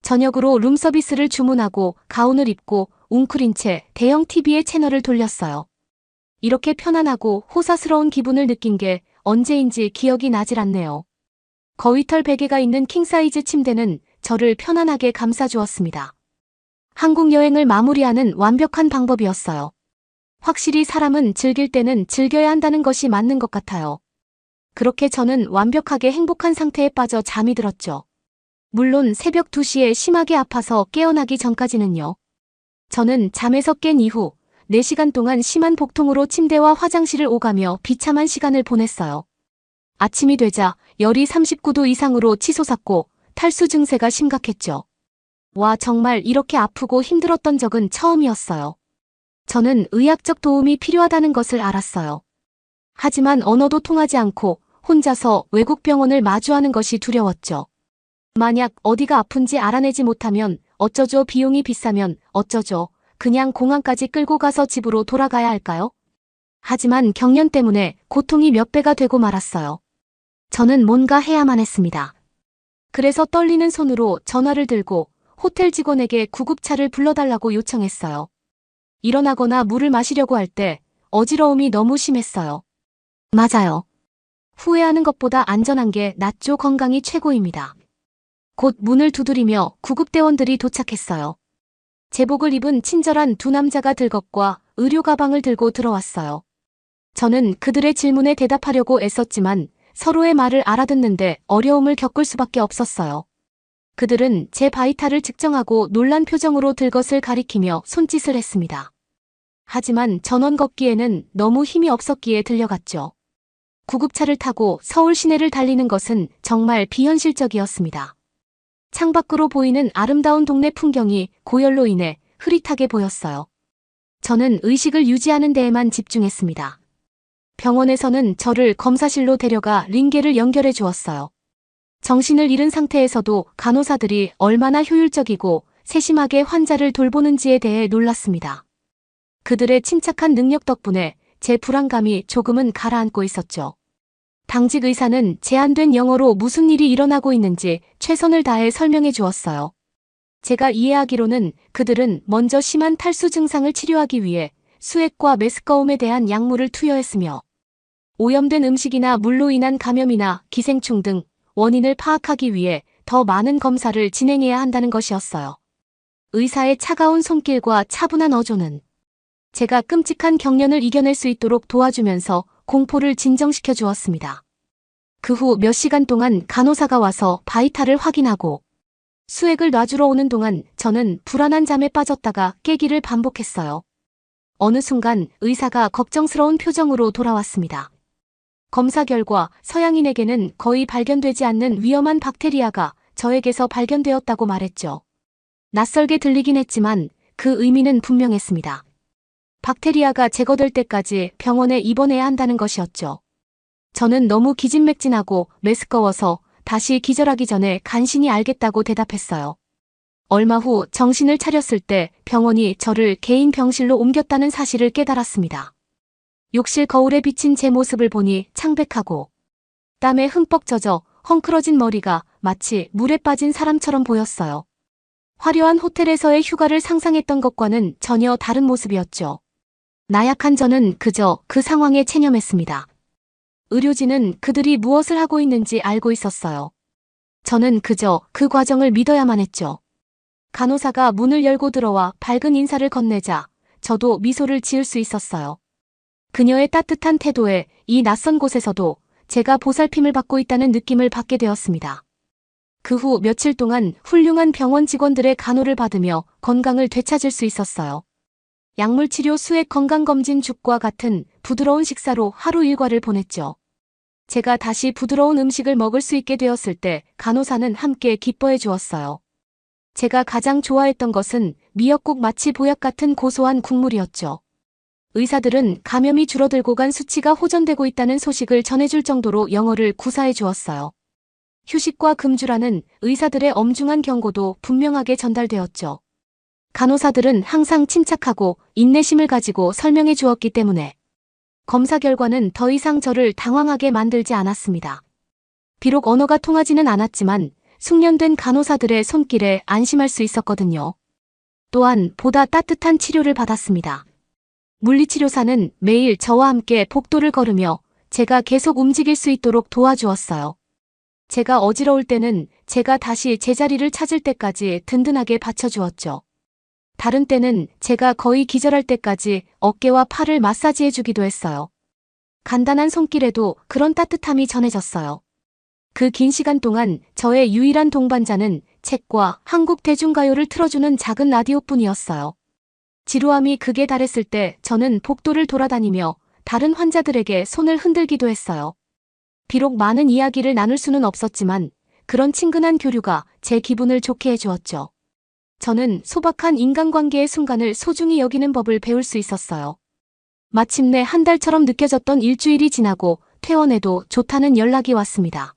Speaker 2: 저녁으로 룸서비스를 주문하고 가운을 입고 웅크린 채 대형 TV의 채널을 돌렸어요. 이렇게 편안하고 호사스러운 기분을 느낀 게 언제인지 기억이 나질 않네요. 거위털 베개가 있는 킹사이즈 침대는 저를 편안하게 감싸주었습니다. 한국 여행을 마무리하는 완벽한 방법이었어요. 확실히 사람은 즐길 때는 즐겨야 한다는 것이 맞는 것 같아요. 그렇게 저는 완벽하게 행복한 상태에 빠져 잠이 들었죠. 물론 새벽 2시에 심하게 아파서 깨어나기 전까지는요. 저는 잠에서 깬 이후 4시간 동안 심한 복통으로 침대와 화장실을 오가며 비참한 시간을 보냈어요. 아침이 되자 열이 39도 이상으로 치솟았고 탈수 증세가 심각했죠. 와, 정말 이렇게 아프고 힘들었던 적은 처음이었어요. 저는 의학적 도움이 필요하다는 것을 알았어요. 하지만 언어도 통하지 않고 혼자서 외국 병원을 마주하는 것이 두려웠죠. 만약 어디가 아픈지 알아내지 못하면 어쩌죠? 비용이 비싸면 어쩌죠? 그냥 공항까지 끌고 가서 집으로 돌아가야 할까요? 하지만 경련 때문에 고통이 몇 배가 되고 말았어요. 저는 뭔가 해야만 했습니다. 그래서 떨리는 손으로 전화를 들고 호텔 직원에게 구급차를 불러달라고 요청했어요. 일어나거나 물을 마시려고 할 때 어지러움이 너무 심했어요. 맞아요. 후회하는 것보다 안전한 게 낫죠. 건강이 최고입니다. 곧 문을 두드리며 구급대원들이 도착했어요. 제복을 입은 친절한 두 남자가 들것과 의료 가방을 들고 들어왔어요. 저는 그들의 질문에 대답하려고 애썼지만 서로의 말을 알아듣는데 어려움을 겪을 수밖에 없었어요. 그들은 제 바이탈을 측정하고 놀란 표정으로 들것을 가리키며 손짓을 했습니다. 하지만 전원 걷기에는 너무 힘이 없었기에 들려갔죠. 구급차를 타고 서울 시내를 달리는 것은 정말 비현실적이었습니다. 창밖으로 보이는 아름다운 동네 풍경이 고열로 인해 흐릿하게 보였어요. 저는 의식을 유지하는 데에만 집중했습니다. 병원에서는 저를 검사실로 데려가 링게를 연결해 주었어요. 정신을 잃은 상태에서도 간호사들이 얼마나 효율적이고 세심하게 환자를 돌보는지에 대해 놀랐습니다. 그들의 침착한 능력 덕분에 제 불안감이 조금은 가라앉고 있었죠. 당직 의사는 제한된 영어로 무슨 일이 일어나고 있는지 최선을 다해 설명해 주었어요. 제가 이해하기로는 그들은 먼저 심한 탈수 증상을 치료하기 위해 수액과 메스꺼움에 대한 약물을 투여했으며 오염된 음식이나 물로 인한 감염이나 기생충 등 원인을 파악하기 위해 더 많은 검사를 진행해야 한다는 것이었어요. 의사의 차가운 손길과 차분한 어조는 제가 끔찍한 경련을 이겨낼 수 있도록 도와주면서 공포를 진정시켜 주었습니다. 그 후 몇 시간 동안 간호사가 와서 바이탈을 확인하고 수액을 놔주러 오는 동안 저는 불안한 잠에 빠졌다가 깨기를 반복했어요. 어느 순간 의사가 걱정스러운 표정으로 돌아왔습니다. 검사 결과 서양인에게는 거의 발견되지 않는 위험한 박테리아가 저에게서 발견되었다고 말했죠. 낯설게 들리긴 했지만 그 의미는 분명했습니다. 박테리아가 제거될 때까지 병원에 입원해야 한다는 것이었죠. 저는 너무 기진맥진하고 메스꺼워서 다시 기절하기 전에 간신히 알겠다고 대답했어요. 얼마 후 정신을 차렸을 때 병원이 저를 개인 병실로 옮겼다는 사실을 깨달았습니다. 욕실 거울에 비친 제 모습을 보니 창백하고 땀에 흠뻑 젖어 헝클어진 머리가 마치 물에 빠진 사람처럼 보였어요. 화려한 호텔에서의 휴가를 상상했던 것과는 전혀 다른 모습이었죠. 나약한 저는 그저 그 상황에 체념했습니다. 의료진은 그들이 무엇을 하고 있는지 알고 있었어요. 저는 그저 그 과정을 믿어야만 했죠. 간호사가 문을 열고 들어와 밝은 인사를 건네자 저도 미소를 지을 수 있었어요. 그녀의 따뜻한 태도에 이 낯선 곳에서도 제가 보살핌을 받고 있다는 느낌을 받게 되었습니다. 그 후 며칠 동안 훌륭한 병원 직원들의 간호를 받으며 건강을 되찾을 수 있었어요. 약물치료, 수액, 건강검진, 죽과 같은 부드러운 식사로 하루 일과를 보냈죠. 제가 다시 부드러운 음식을 먹을 수 있게 되었을 때 간호사는 함께 기뻐해 주었어요. 제가 가장 좋아했던 것은 미역국, 마치 보약 같은 고소한 국물이었죠. 의사들은 감염이 줄어들고 간 수치가 호전되고 있다는 소식을 전해줄 정도로 영어를 구사해 주었어요. 휴식과 금주라는 의사들의 엄중한 경고도 분명하게 전달되었죠. 간호사들은 항상 침착하고 인내심을 가지고 설명해 주었기 때문에 검사 결과는 더 이상 저를 당황하게 만들지 않았습니다. 비록 언어가 통하지는 않았지만 숙련된 간호사들의 손길에 안심할 수 있었거든요. 또한 보다 따뜻한 치료를 받았습니다. 물리치료사는 매일 저와 함께 복도를 걸으며 제가 계속 움직일 수 있도록 도와주었어요. 제가 어지러울 때는 제가 다시 제자리를 찾을 때까지 든든하게 받쳐주었죠. 다른 때는 제가 거의 기절할 때까지 어깨와 팔을 마사지해주기도 했어요. 간단한 손길에도 그런 따뜻함이 전해졌어요. 그 긴 시간 동안 저의 유일한 동반자는 책과 한국 대중가요를 틀어주는 작은 라디오뿐이었어요. 지루함이 극에 달했을 때 저는 복도를 돌아다니며 다른 환자들에게 손을 흔들기도 했어요. 비록 많은 이야기를 나눌 수는 없었지만 그런 친근한 교류가 제 기분을 좋게 해주었죠. 저는 소박한 인간관계의 순간을 소중히 여기는 법을 배울 수 있었어요. 마침내 한 달처럼 느껴졌던 일주일이 지나고 퇴원해도 좋다는 연락이 왔습니다.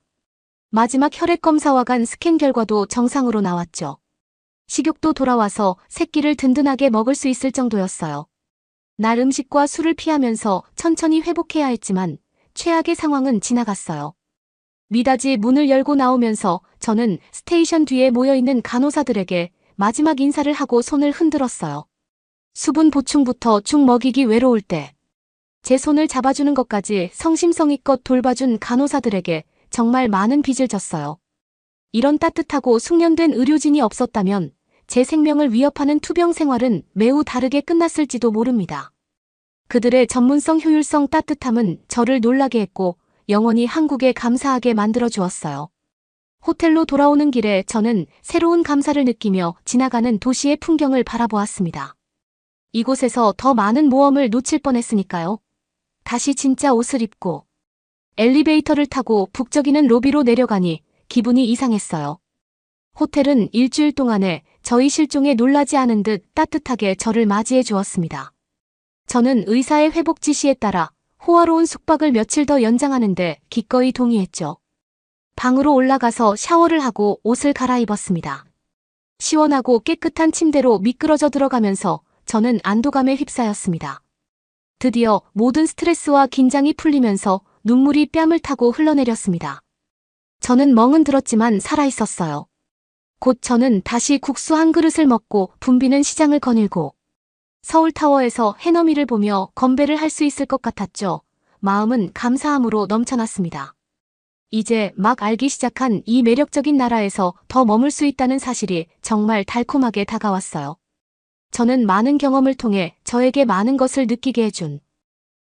Speaker 2: 마지막 혈액검사와 간 스캔 결과도 정상으로 나왔죠. 식욕도 돌아와서 새끼를 든든하게 먹을 수 있을 정도였어요. 날 음식과 술을 피하면서 천천히 회복해야 했지만 최악의 상황은 지나갔어요. 미닫이 문을 열고 나오면서 저는 스테이션 뒤에 모여있는 간호사들에게 마지막 인사를 하고 손을 흔들었어요. 수분 보충부터 죽 먹이기 외로울 때 제 손을 잡아주는 것까지 성심성의껏 돌봐준 간호사들에게 정말 많은 빚을 졌어요. 이런 따뜻하고 숙련된 의료진이 없었다면 제 생명을 위협하는 투병 생활은 매우 다르게 끝났을지도 모릅니다. 그들의 전문성, 효율성, 따뜻함은 저를 놀라게 했고 영원히 한국에 감사하게 만들어 주었어요. 호텔로 돌아오는 길에 저는 새로운 감사를 느끼며 지나가는 도시의 풍경을 바라보았습니다. 이곳에서 더 많은 모험을 놓칠 뻔했으니까요. 다시 진짜 옷을 입고 엘리베이터를 타고 북적이는 로비로 내려가니 기분이 이상했어요. 호텔은 일주일 동안에 저희 실종에 놀라지 않은 듯 따뜻하게 저를 맞이해 주었습니다. 저는 의사의 회복 지시에 따라 호화로운 숙박을 며칠 더 연장하는데 기꺼이 동의했죠. 방으로 올라가서 샤워를 하고 옷을 갈아입었습니다. 시원하고 깨끗한 침대로 미끄러져 들어가면서 저는 안도감에 휩싸였습니다. 드디어 모든 스트레스와 긴장이 풀리면서 눈물이 뺨을 타고 흘러내렸습니다. 저는 멍은 들었지만 살아있었어요. 곧 저는 다시 국수 한 그릇을 먹고 붐비는 시장을 거닐고 서울타워에서 해넘이를 보며 건배를 할 수 있을 것 같았죠. 마음은 감사함으로 넘쳐났습니다. 이제 막 알기 시작한 이 매력적인 나라에서 더 머물 수 있다는 사실이 정말 달콤하게 다가왔어요. 저는 많은 경험을 통해 저에게 많은 것을 느끼게 해준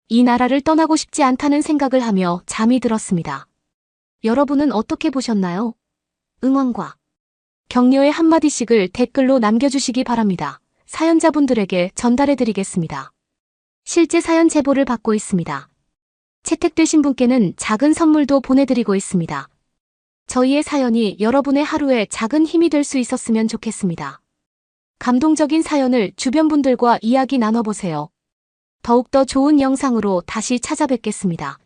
Speaker 2: 이 나라를 떠나고 싶지 않다는 생각을 하며 잠이 들었습니다. 여러분은 어떻게 보셨나요? 응원과 격려의 한마디씩을 댓글로 남겨주시기 바랍니다. 사연자분들에게 전달해드리겠습니다. 실제 사연 제보를 받고 있습니다. 채택되신 분께는 작은 선물도 보내드리고 있습니다. 저희의 사연이 여러분의 하루에 작은 힘이 될 수 있었으면 좋겠습니다. 감동적인 사연을 주변 분들과 이야기 나눠보세요. 더욱더 좋은 영상으로 다시 찾아뵙겠습니다.